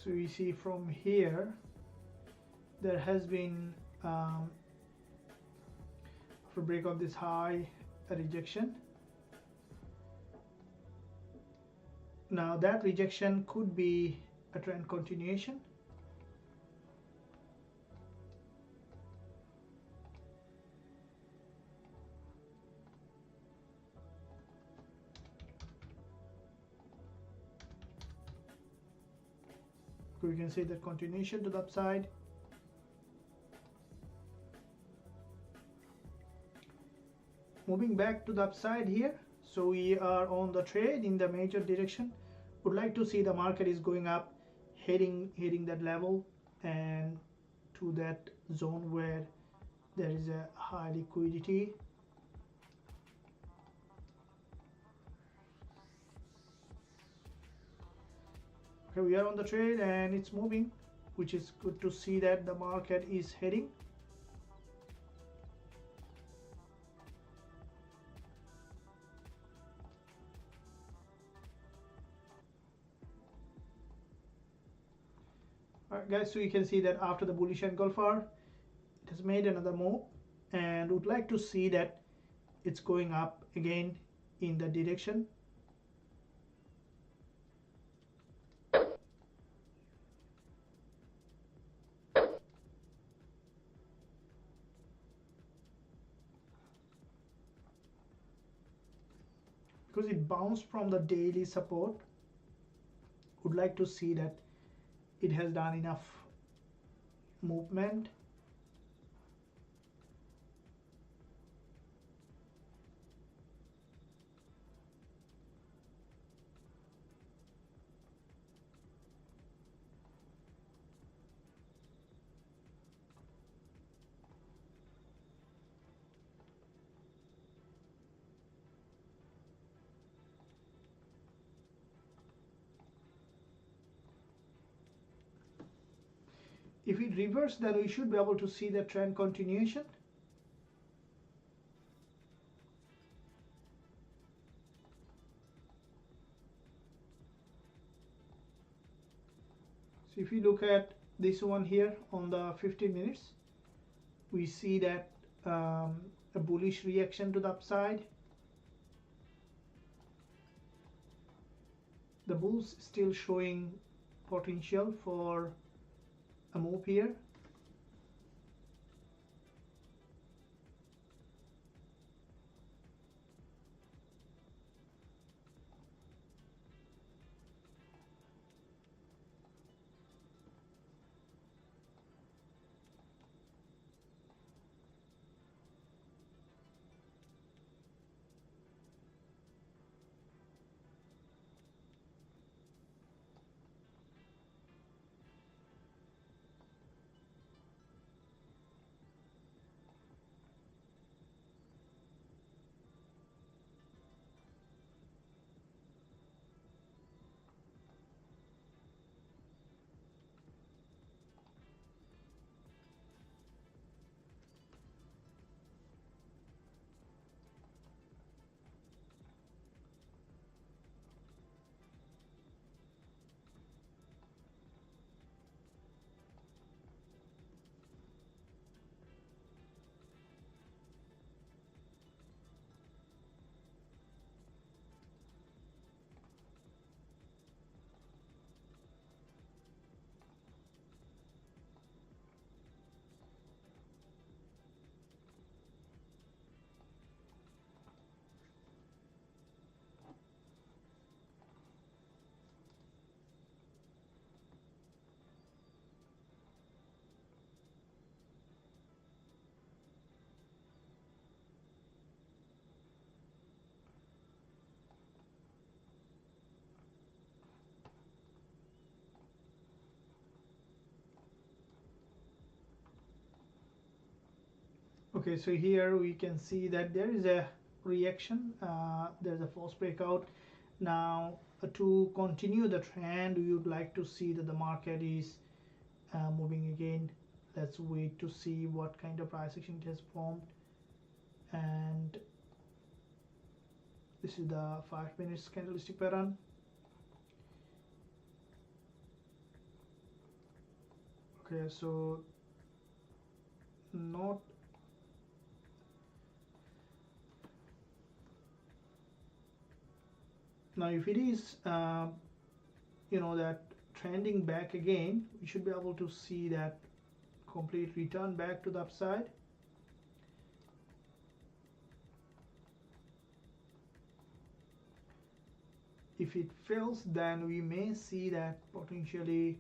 So you see from here there has been after break of this high, a rejection. Now that rejection could be a trend continuation. So we can say that continuation to the upside. Moving back to the upside here, so we are on the trade in the major direction. Would like to see the market is going up, hitting that level and to that zone where there is a high liquidity. Okay, we are on the trade and it's moving, which is good to see that the market is heading. Alright guys, so you can see that after the bullish engulfer, it has made another move and would like to see that it's going up again in that direction. Because it bounced from the daily support, would like to see that it has done enough movement. If it reverses, then we should be able to see the trend continuation. So if you look at this one here on the 15 minutes, we see that a bullish reaction to the upside. The bulls still showing potential for a move here. Okay, so here we can see that there is a reaction, there's a false breakout. Now to continue the trend, we would like to see that the market is moving again. Let's wait to see what kind of price action it has formed. And this is the 5 minutes candlestick pattern. Okay, so not now if it is that trending back again, we should be able to see that complete return back to the upside. If it fails, then we may see that potentially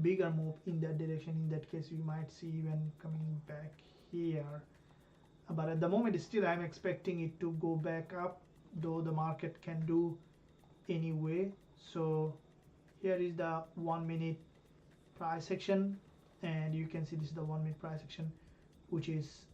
bigger move in that direction. In that case, we might see even coming back here, but at the moment still I'm expecting it to go back up, though the market can do anyway. So here is the 1 minute price action, and you can see this is the 1 minute price action, which is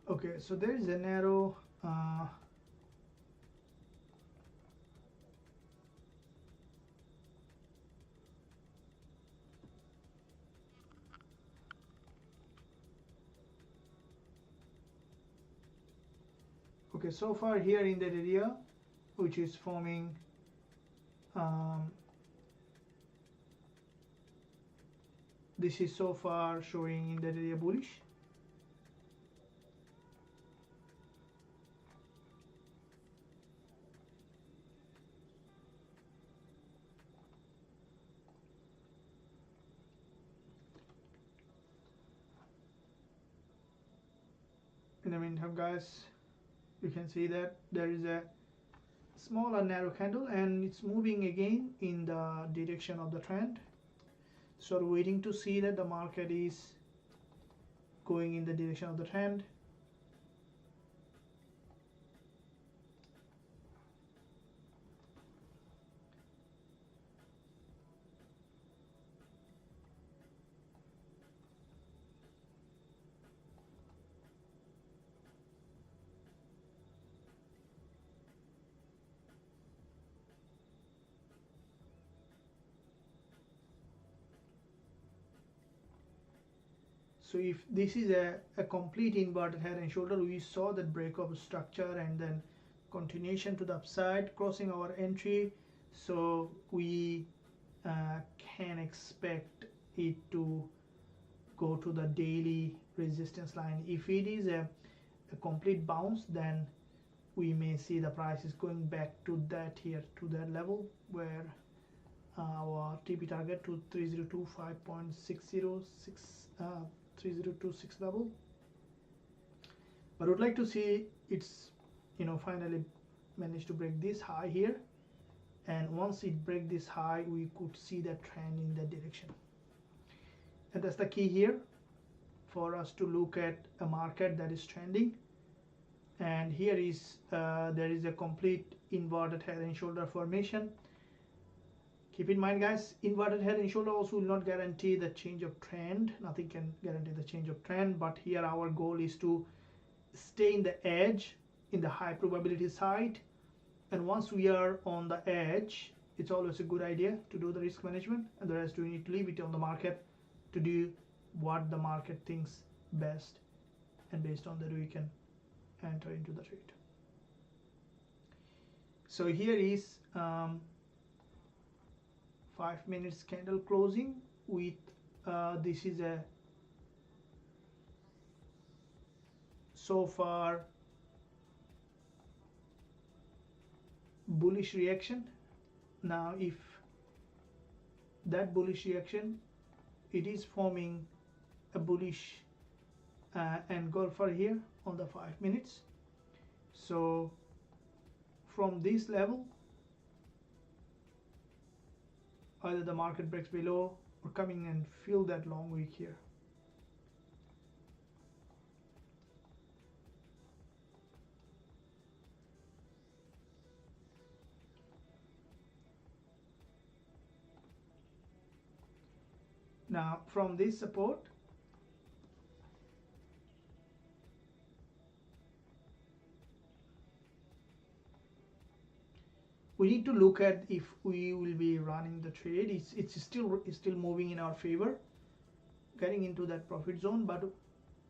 okay. So there is a narrow okay, so far here in that area, which is forming this is so far showing in that area bullish. In the meantime, guys, you can see that there is a smaller narrow candle and it's moving again in the direction of the trend. So waiting to see that the market is going in the direction of the trend. So if this is a complete inverted head and shoulder, we saw that break of structure and then continuation to the upside, crossing our entry. So we can expect it to go to the daily resistance line. If it is a complete bounce, then we may see the price is going back to that here, to that level where our TP target to 3026 level. But I would like to see it's finally managed to break this high here, and once it break this high, we could see that trend in that direction. And that's the key here for us to look at a market that is trending. And here is there is a complete inverted head and shoulder formation. Keep in mind, guys, inverted head and shoulder also will not guarantee the change of trend. Nothing can guarantee the change of trend, but here our goal is to stay in the edge, in the high probability side. And once we are on the edge, it's always a good idea to do the risk management, and the rest we need to leave it on the market to do what the market thinks best, and based on that we can enter into the trade. So here is 5 minutes candle closing with this is a so far bullish reaction. Now if that bullish reaction, it is forming a bullish engulfer here on the 5 minutes. So from this level, either the market breaks below or coming and fill that long wick here. Now from this support, we need to look at if we will be running the trade. It's still moving in our favor, getting into that profit zone, but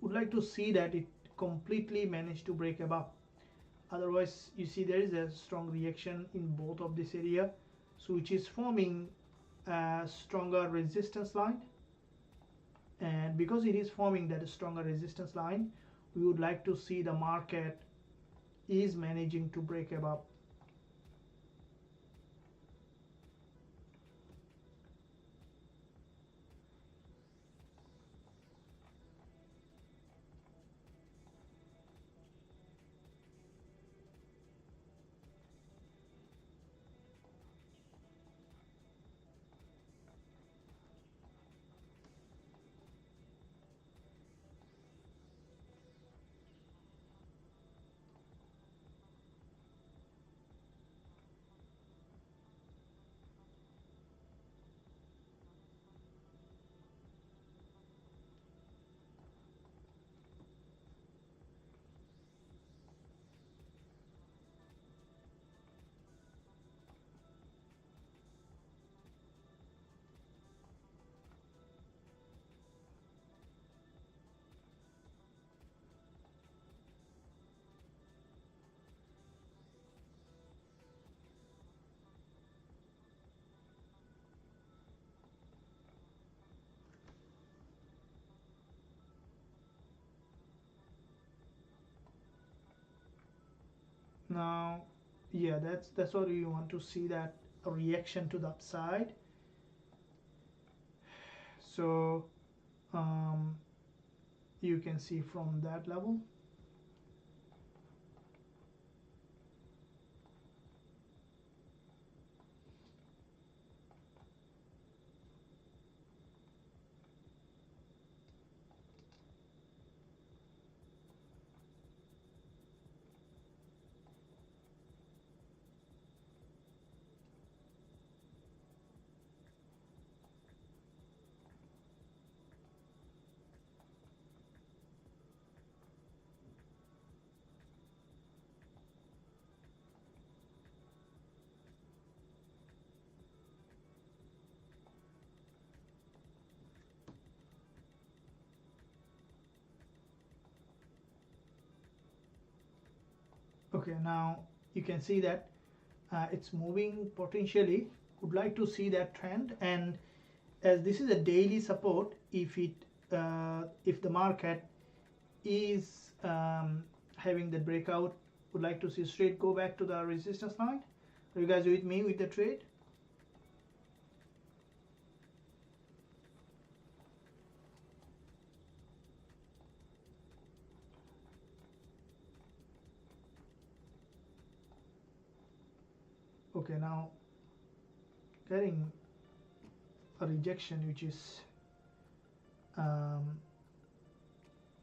would like to see that it completely managed to break above. Otherwise, you see there is a strong reaction in both of this area, so which is forming a stronger resistance line. And because it is forming that stronger resistance line, we would like to see the market is managing to break above. Now, yeah, that's what we want to see, that a reaction to the upside. So you can see from that level. Okay, now you can see that it's moving potentially. Would like to see that trend, and as this is a daily support, if the market is having the breakout, would like to see straight go back to the resistance line. Are you guys with me with the trade? Okay, now getting a rejection, which is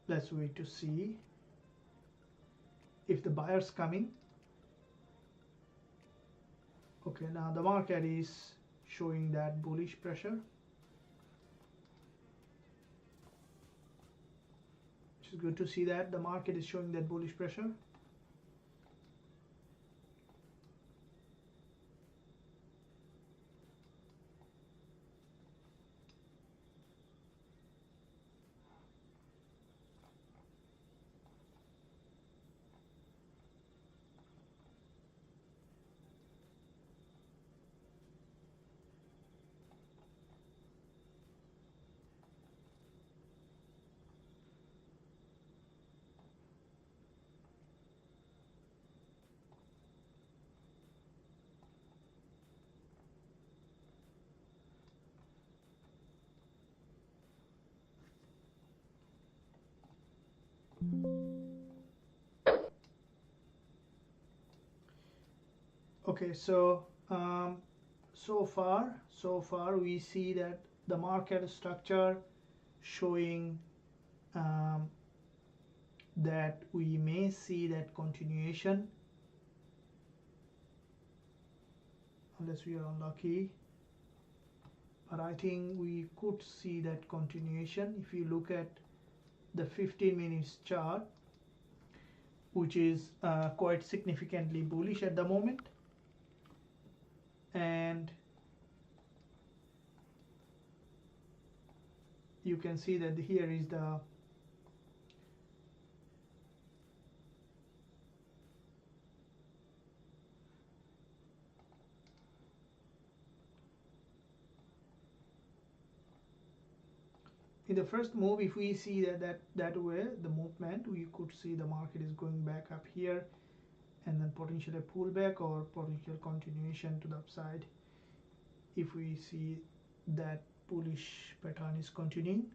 let's wait to see if the buyer's coming. Okay, now the market is showing that bullish pressure, which is good to see that the market is showing that bullish pressure. Okay, so so far we see that the market structure showing that we may see that continuation unless we are unlucky, but I think we could see that continuation if you look at the 15 minutes chart, which is quite significantly bullish at the moment. And you can see that here is the in the first move, if we see that way the movement, we could see the market is going back up here and then potentially a pullback or potential continuation to the upside if we see that bullish pattern is continuing.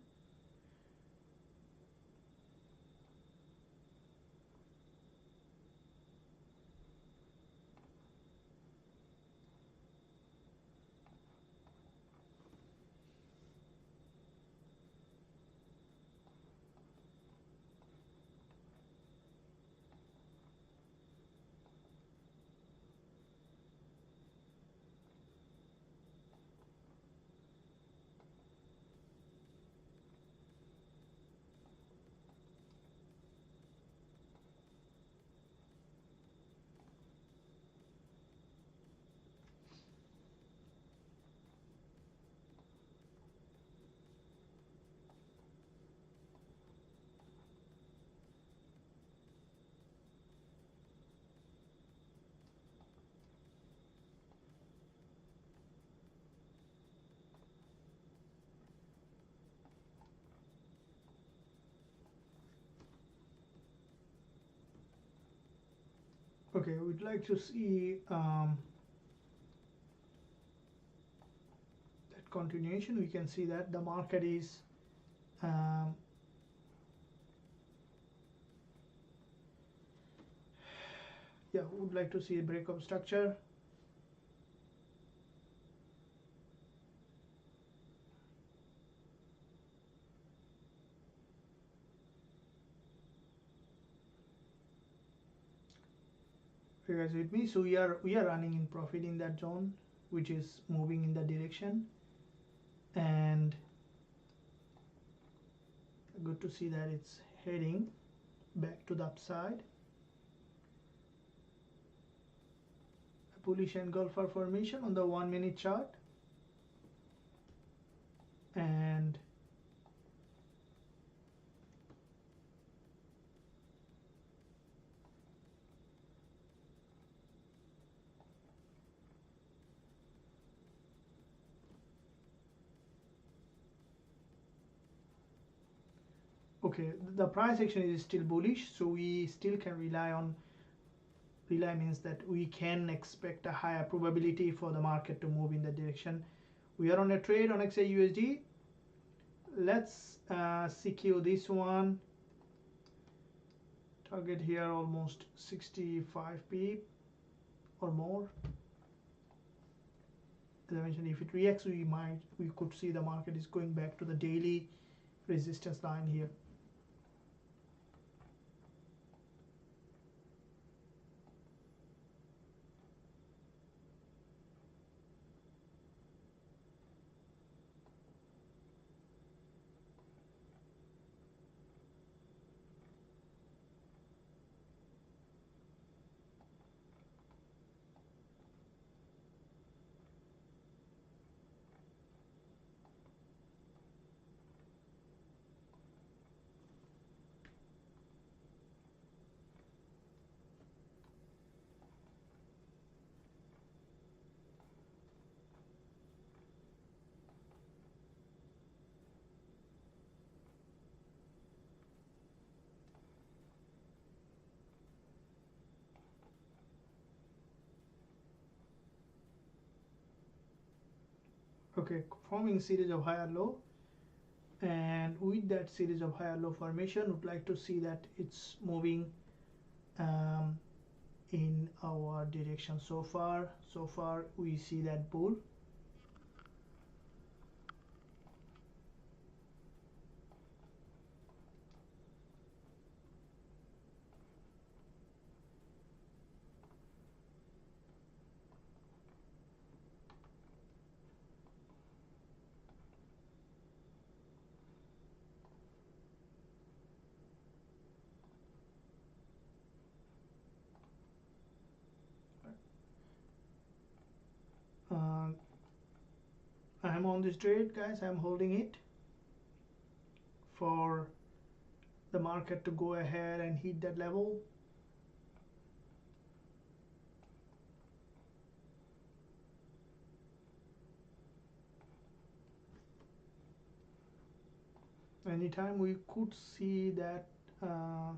Okay, we'd like to see that continuation. We can see that the market is yeah, would like to see a breakup structure. You guys with me? So we are running in profit in that zone, which is moving in that direction, and good to see that it's heading back to the upside. A bullish engulfer formation on the 1 minute chart, and Okay, the price action is still bullish, so we still can rely on, rely means that we can expect a higher probability for the market to move in that direction. We are on a trade on XAUSD. Let's secure this one. Target here almost 65 pip or more. As I mentioned, if it reacts, we could see the market is going back to the daily resistance line here. Okay, forming series of higher low, and with that series of higher low formation, would like to see that it's moving in our direction. So far we see that bull. uh, I'm on this trade, guys. I'm holding it for the market to go ahead and hit that level. Anytime we could see that so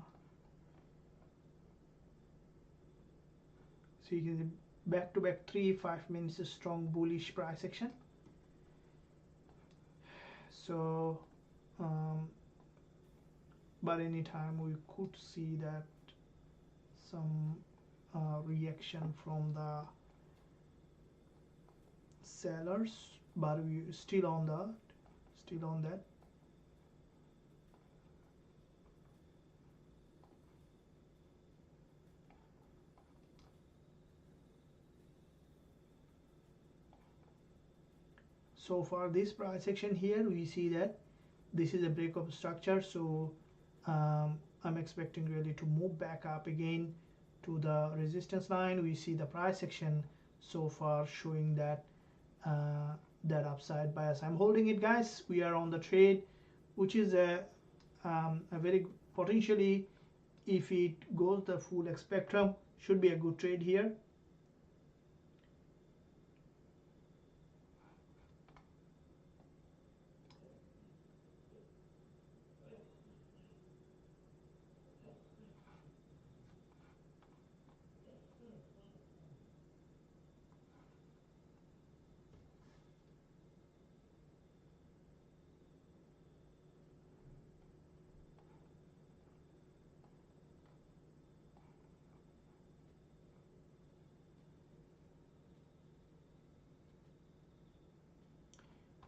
you can see back to back 3-5 minutes strong bullish price action. So but anytime we could see that some reaction from the sellers, but we still on that. So far this price action here, we see that this is a break of structure, so I'm expecting really to move back up again to the resistance line. We see the price action so far showing that that upside bias. I'm holding it, guys. We are on the trade, which is a very potentially, if it goes the full spectrum, should be a good trade here.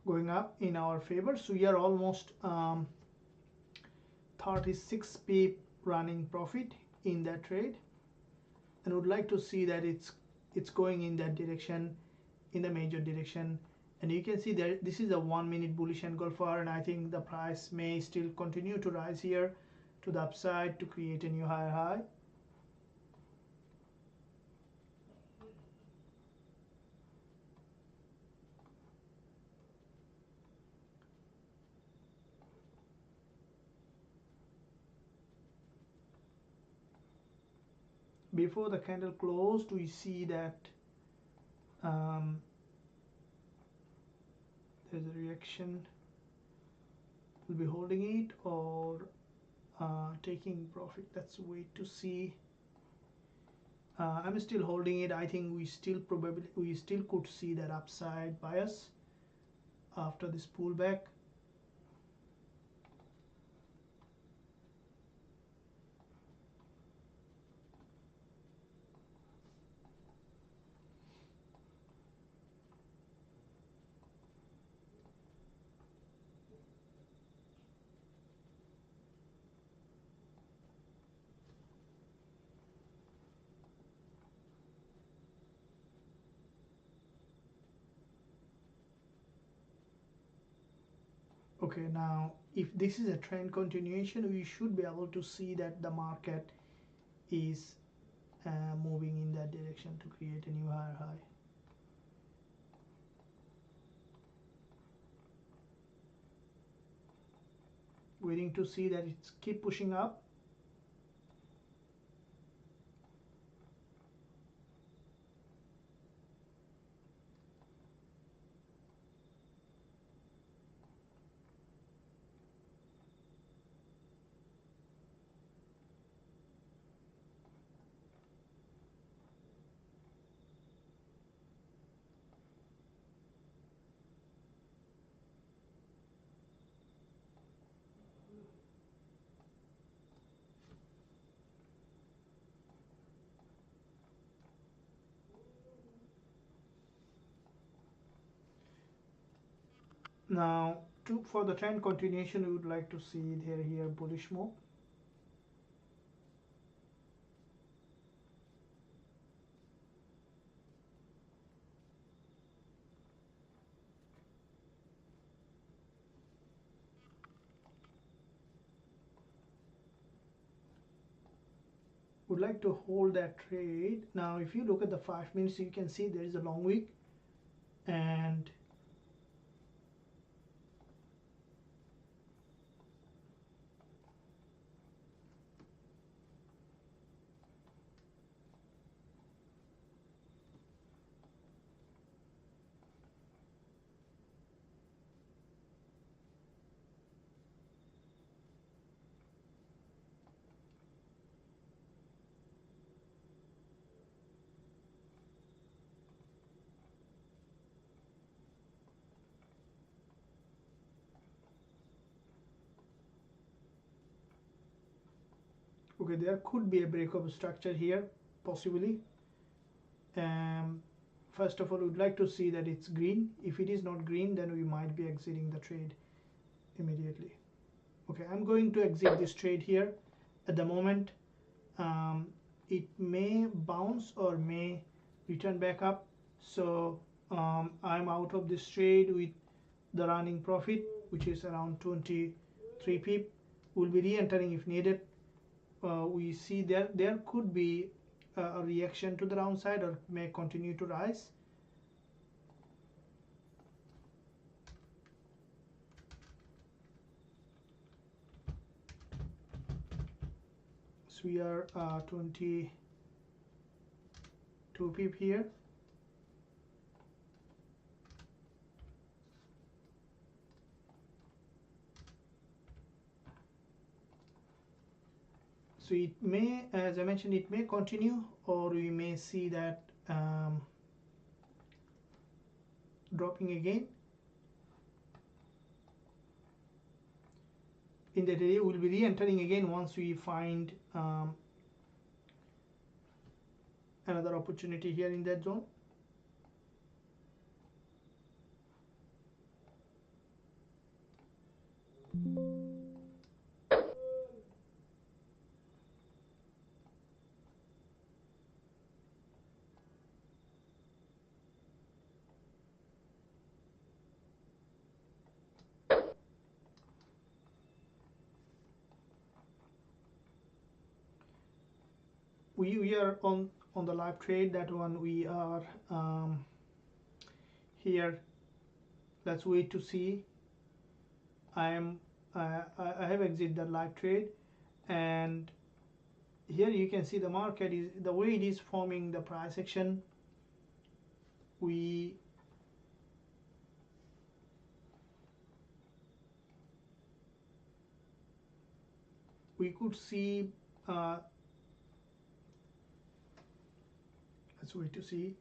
Going up in our favor, so we are almost 36 pip running profit in that trade, and would like to see that it's going in that direction, in the major direction. And you can see that this is a 1 minute bullish engulfer, and I think the price may still continue to rise here to the upside to create a new higher high. Before the candle closed, we see that there's a reaction. We'll be holding it, or taking profit. Let's wait to see. I'm still holding it. I think we still could see that upside bias after this pullback. Okay, now if this is a trend continuation, we should be able to see that the market is moving in that direction to create a new higher high. Waiting to see that it's keep pushing up. Now, for the trend continuation, we would like to see here bullish move. Would like to hold that trade. Now, if you look at the 5 minutes, you can see there is a long wick, and okay, there could be a breakup structure here, possibly. First of all, we would like to see that it's green. If it is not green, then we might be exiting the trade immediately. Okay, I'm going to exit this trade here. At the moment, it may bounce or may return back up. So I'm out of this trade with the running profit, which is around 23 pip. We'll be re-entering if needed. We see there could be a reaction to the downside or may continue to rise. So we are 22 pip here. So it may, as I mentioned, it may continue, or we may see that dropping again. In that area, we'll be re-entering again once we find another opportunity here in that zone. We are on the live trade. That one we are here. Let's wait to see. I have exited the live trade, and here you can see the market is the way it is forming the price action. We we could see, let's wait to see.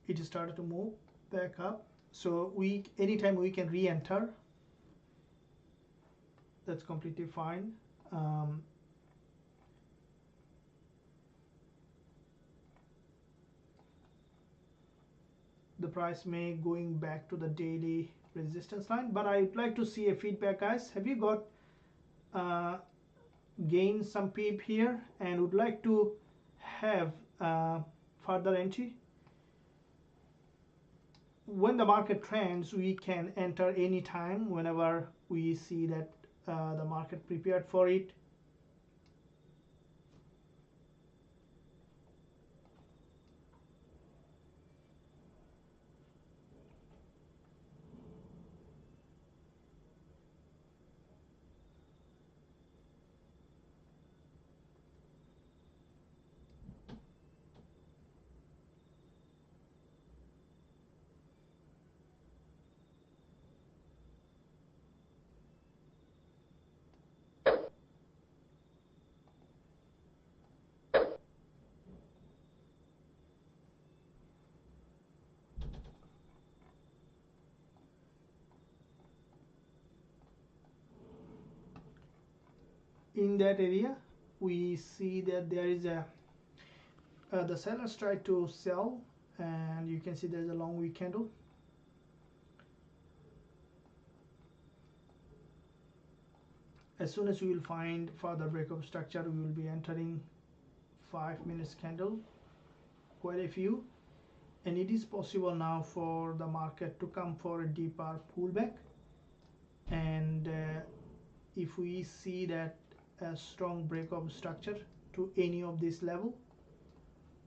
It started to move back up, so anytime we can re-enter. That's completely fine. The price may going back to the daily resistance line, but I'd like to see a feedback, guys. Have you got gained some peep here and would like to have further entry? When the market trends, we can enter anytime whenever we see that the market prepared for it. In that area, we see that there is a the sellers try to sell, and you can see there's a long wick candle. As soon as we will find further breakup structure, we will be entering 5 minutes candle, quite a few, and it is possible now for the market to come for a deeper pullback. And if we see that a strong breakup structure to any of this level,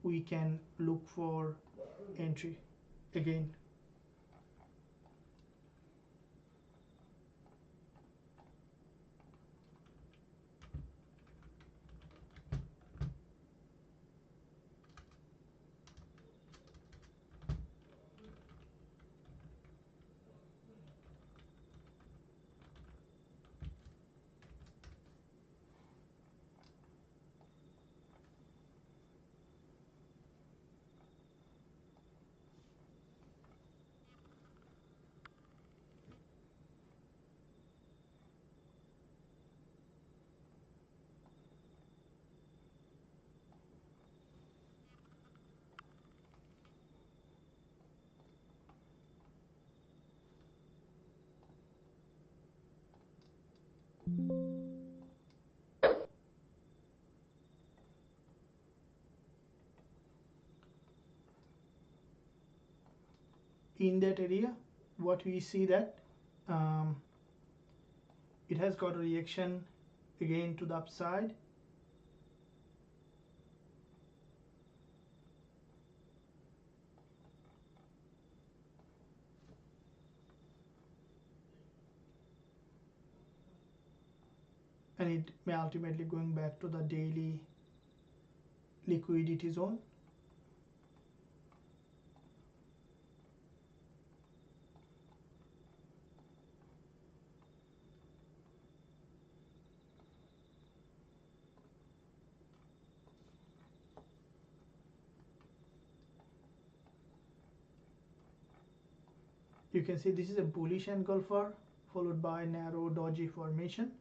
we can look for entry again. In that area, what we see that it has got a reaction again to the upside. And it may ultimately going back to the daily liquidity zone. You can see this is a bullish engulfer followed by narrow doji formation.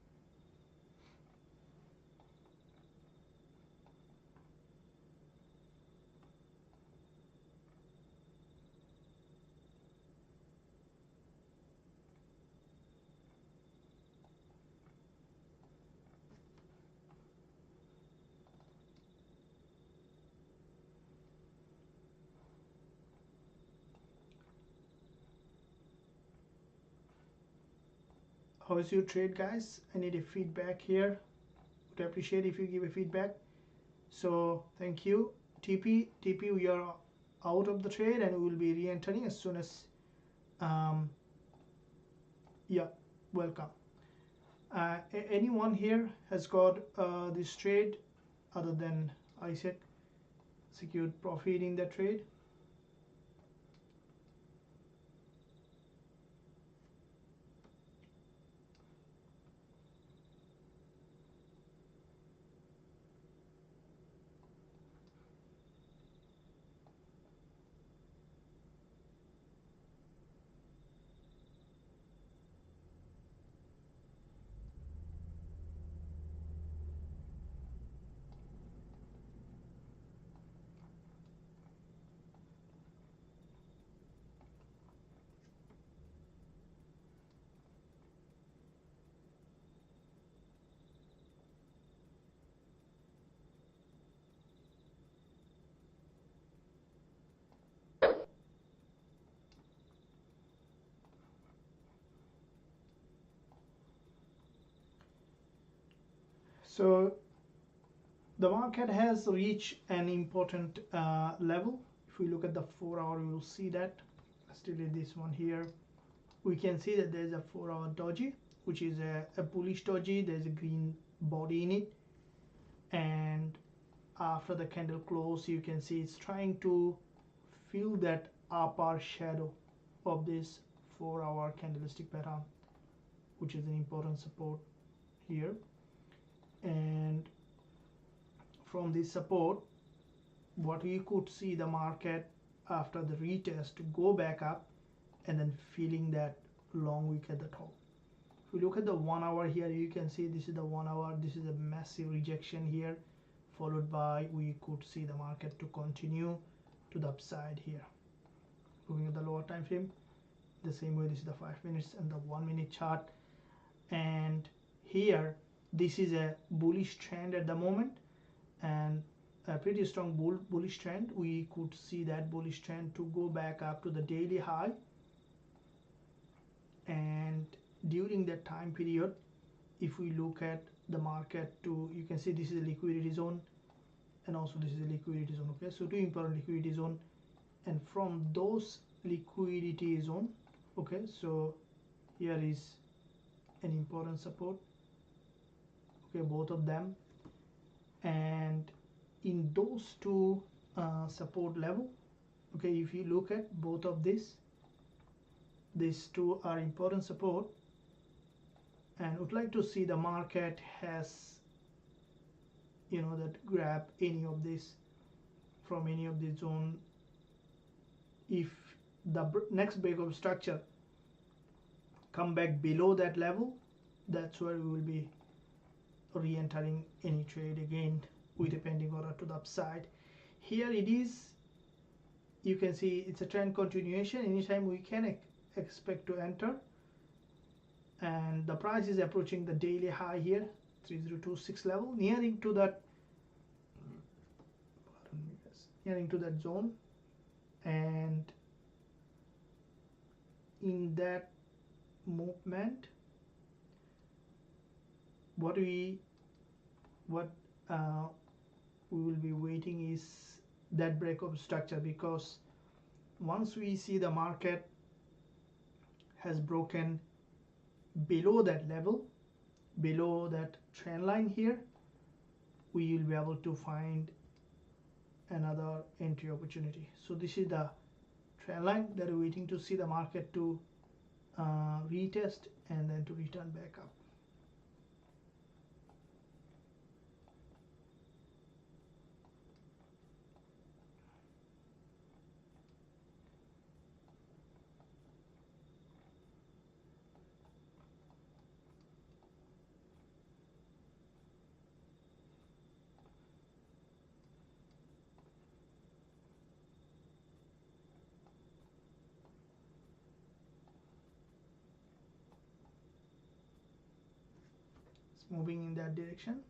How is your trade, guys? I need a feedback here. Would appreciate if you give a feedback. So thank you. TP, we are out of the trade and we will be re-entering as soon as yeah, welcome. Anyone here has got this trade other than Isaac secured profit in that trade? So the market has reached an important level. If we look at the 4-hour, you will see that. Let's delete this one here. We can see that there is a 4-hour doji, which is a bullish doji. There's a green body in it, and after the candle close, you can see it's trying to fill that upper shadow of this 4-hour candlestick pattern, which is an important support here. And from this support, what we could see the market after the retest to go back up and then filling that long wick at the top. If we look at the 1-hour here, you can see this is the 1-hour. This is a massive rejection here, followed by we could see the market to continue to the upside here. Looking at the lower time frame, the same way, this is the 5 minutes and the 1 minute chart, and here this is a bullish trend at the moment, and a pretty strong bullish trend. We could see that bullish trend to go back up to the daily high, and during that time period, if we look at the market, to you can see this is a liquidity zone, and also this is a liquidity zone. Okay, so two important liquidity zone, and from those liquidity zone, okay, so here is an important support, okay, both of them, and in those two support level, okay, if you look at both of these two are important support, and would like to see the market has, you know, that grab any of this from any of the zone. If the next breakout structure come back below that level, that's where we will be re-entering any trade again with a pending order to the upside. Here it is, you can see it's a trend continuation. Anytime we can expect to enter, and the price is approaching the daily high here, 3026 level, nearing to that zone, and in that movement, what we will be waiting is that breakout structure, because once we see the market has broken below that level, below that trend line here, we will be able to find another entry opportunity. So this is the trend line that we're waiting to see the market to retest and then to return back up. Moving in that direction.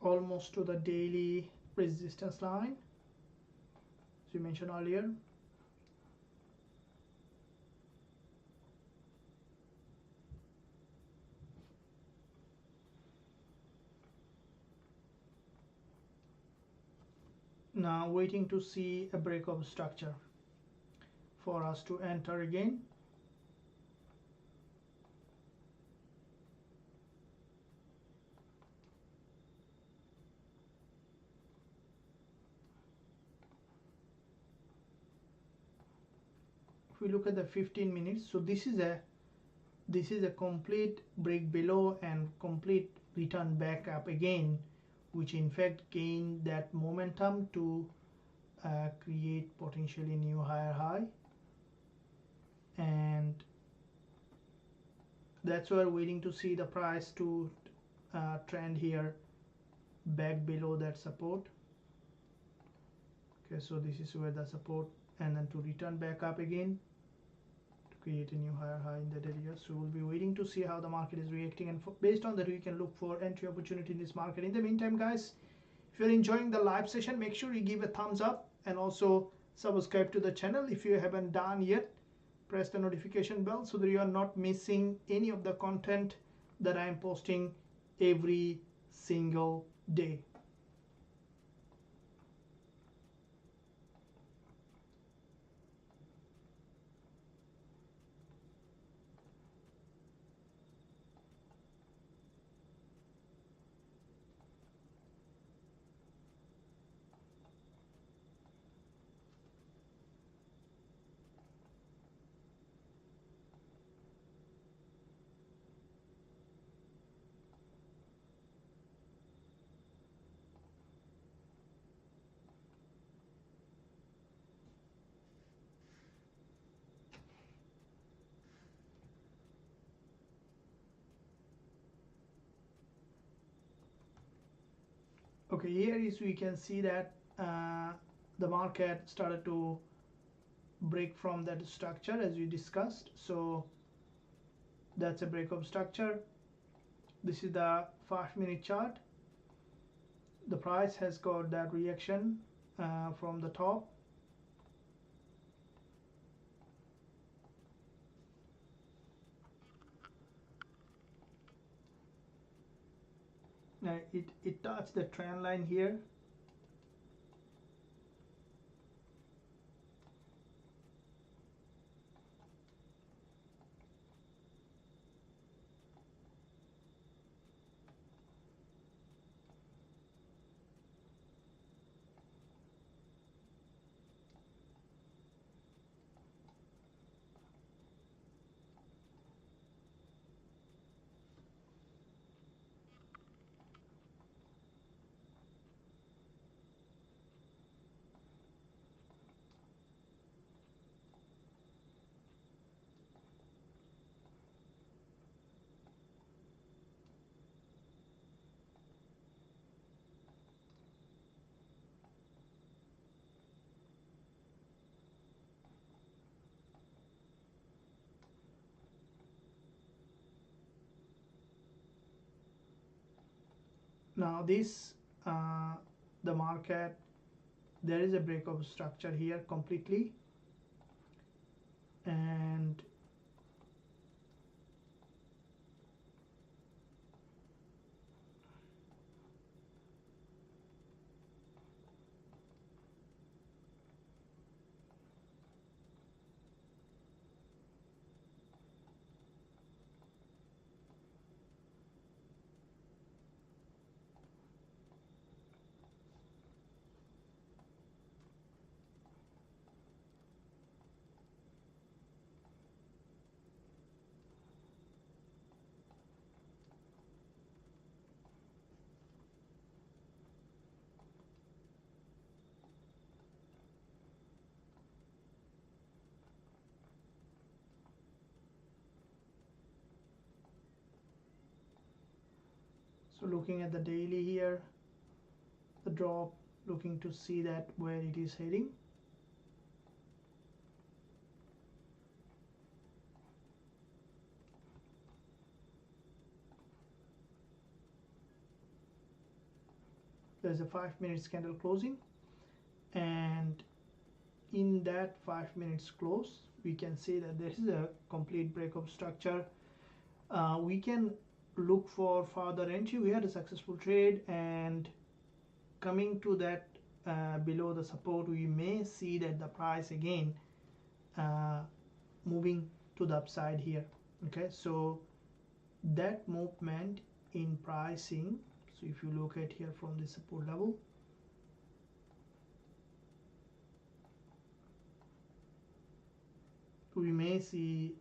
Almost to the daily resistance line, as we mentioned earlier. Now waiting to see a break of structure for us to enter again. If we look at the 15 minutes, so this is a complete break below and complete return back up again, which in fact gain that momentum to create potentially new higher high, and that's why we're waiting to see the price to trend here back below that support. Okay, so this is where the support, and then to return back up again to create a new higher high in that area. So we'll be waiting to see how the market is reacting, and based on that we can look for entry opportunity in this market. In the meantime guys, if you're enjoying the live session, make sure you give a thumbs up and also subscribe to the channel if you haven't done yet. Press the notification bell so that you are not missing any of the content that I am posting every single day. Okay, here is we can see that the market started to break from that structure as we discussed. So that's a break of structure. This is the 5-minute chart. The price has got that reaction from the top. Now it touched the trend line here. Now this the market, there is a break of structure here completely, and so looking at the daily here, the drop, looking to see that where it is heading. There's a 5-minute candle closing, and in that 5 minutes close we can see that there is a complete break of structure. We can look for further entry. We had a successful trade, and coming to that below the support, we may see that the price again moving to the upside here. Okay, so that movement in pricing, so if you look at here from the support level, we may see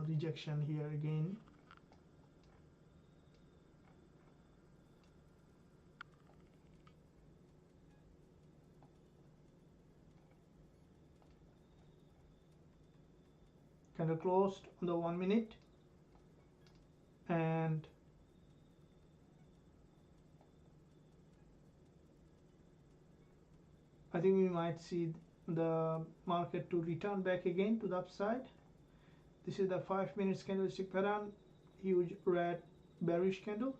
rejection here again. Candle closed on the 1 minute, and I think we might see the market to return back again to the upside. This is the 5 minutes candlestick pattern, huge red bearish candle.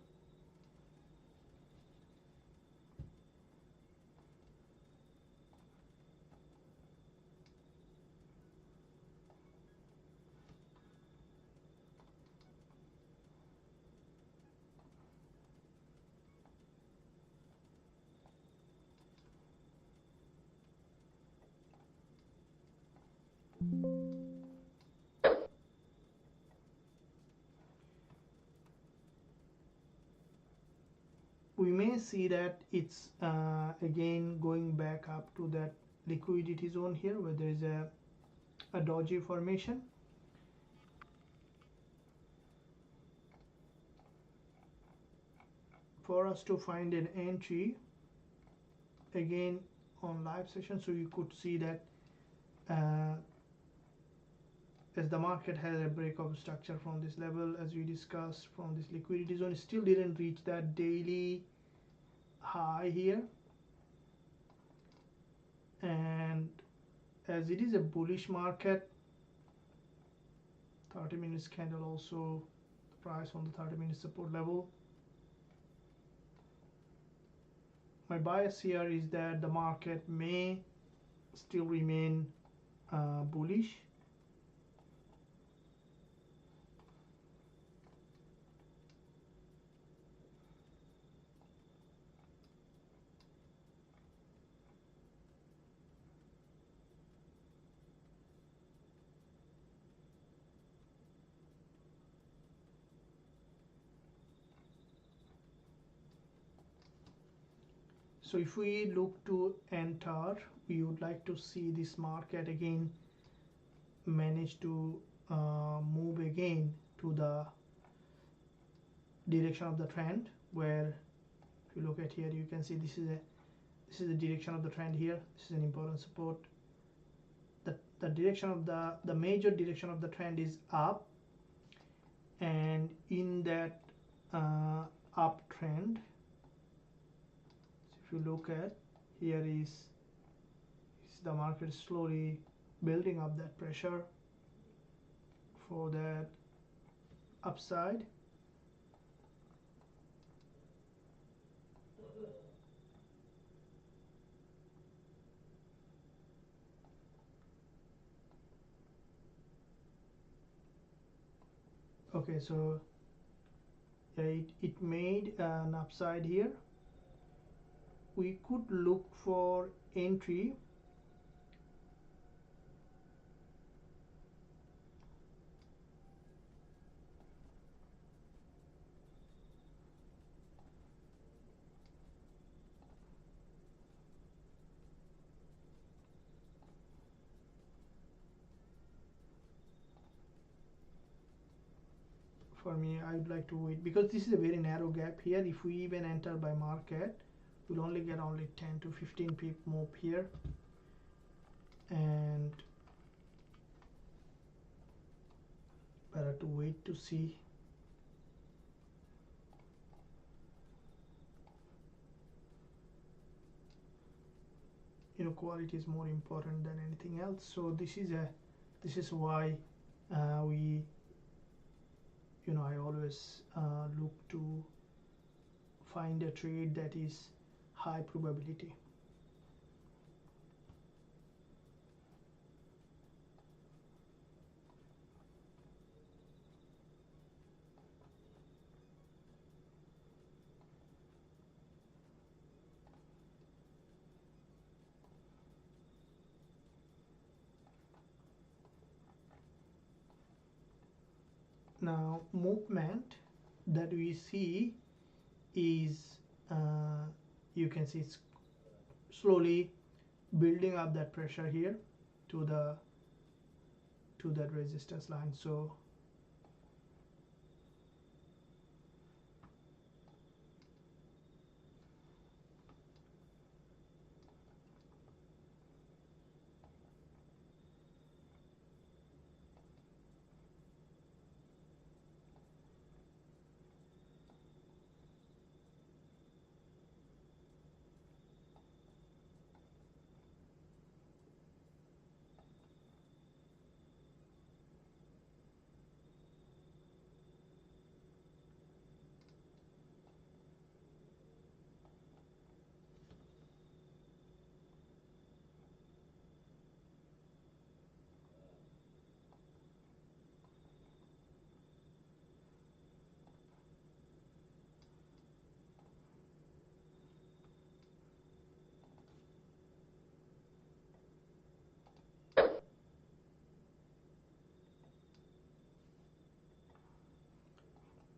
We may see that it's again going back up to that liquidity zone here, where there is a doji formation. For us to find an entry again on live session, so you could see that as the market has a break of structure from this level, as we discussed, from this liquidity zone, it still didn't reach that daily high here, and as it is a bullish market, 30 minutes candle also, the price on the 30 minute support level. My bias here is that the market may still remain bullish. So if we look to enter, we would like to see this market again manage to move again to the direction of the trend, where if you look at here, you can see this is the direction of the trend here. This is an important support. The direction of the major direction of the trend is up, and in that uptrend, if you look at here, is the market slowly building up that pressure for that upside. Okay, so yeah, it made an upside here. We could look for entry for me. I would like to wait because this is a very narrow gap here. If we even enter by market, we'll only get 10 to 15 pip move here, and better to wait to see. Quality is more important than anything else. So this is why we I always look to find a trade that is high probability. Now movement that we see is you can see it's slowly building up that pressure here to the to that resistance line. So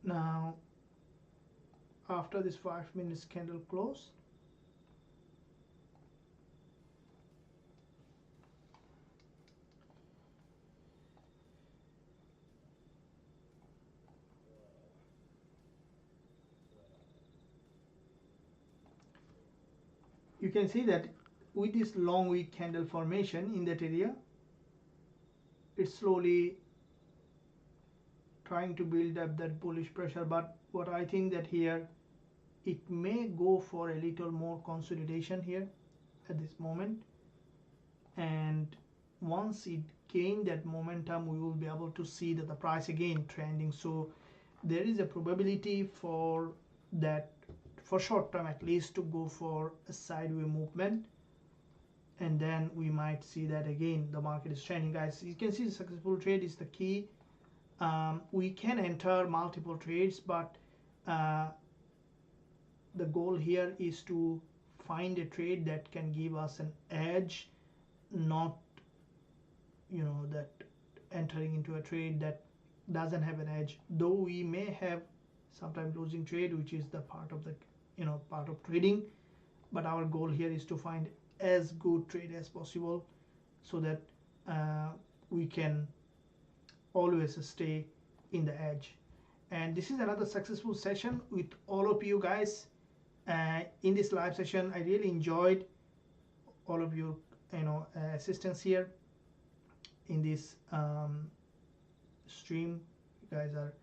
now after this 5 minutes candle close, you can see that with this long wick candle formation in that area, it's slowly trying to build up that bullish pressure. But what I think that here it may go for a little more consolidation here at this moment, and once it gain that momentum, we will be able to see that the price again trending. So there is a probability for that, for short term at least, to go for a sideways movement, and then we might see that again the market is trending. Guys, you can see successful trade is the key. We can enter multiple trades, but the goal here is to find a trade that can give us an edge, not that entering into a trade that doesn't have an edge. Though we may have sometimes losing trade, which is the part of the part of trading, but our goal here is to find as good trade as possible, so that we can always stay in the edge. And this is another successful session with all of you guys. In this live session, I really enjoyed all of your assistance here in this stream. You guys are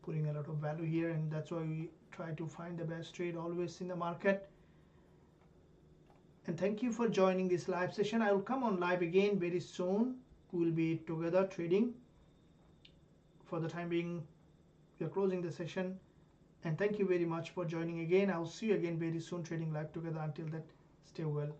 putting a lot of value here, and that's why we try to find the best trade always in the market. And thank you for joining this live session. I will come on live again very soon. We will be together trading. For the time being, we are closing the session, and thank you very much for joining again. I will see you again very soon trading live together. Until that, stay well.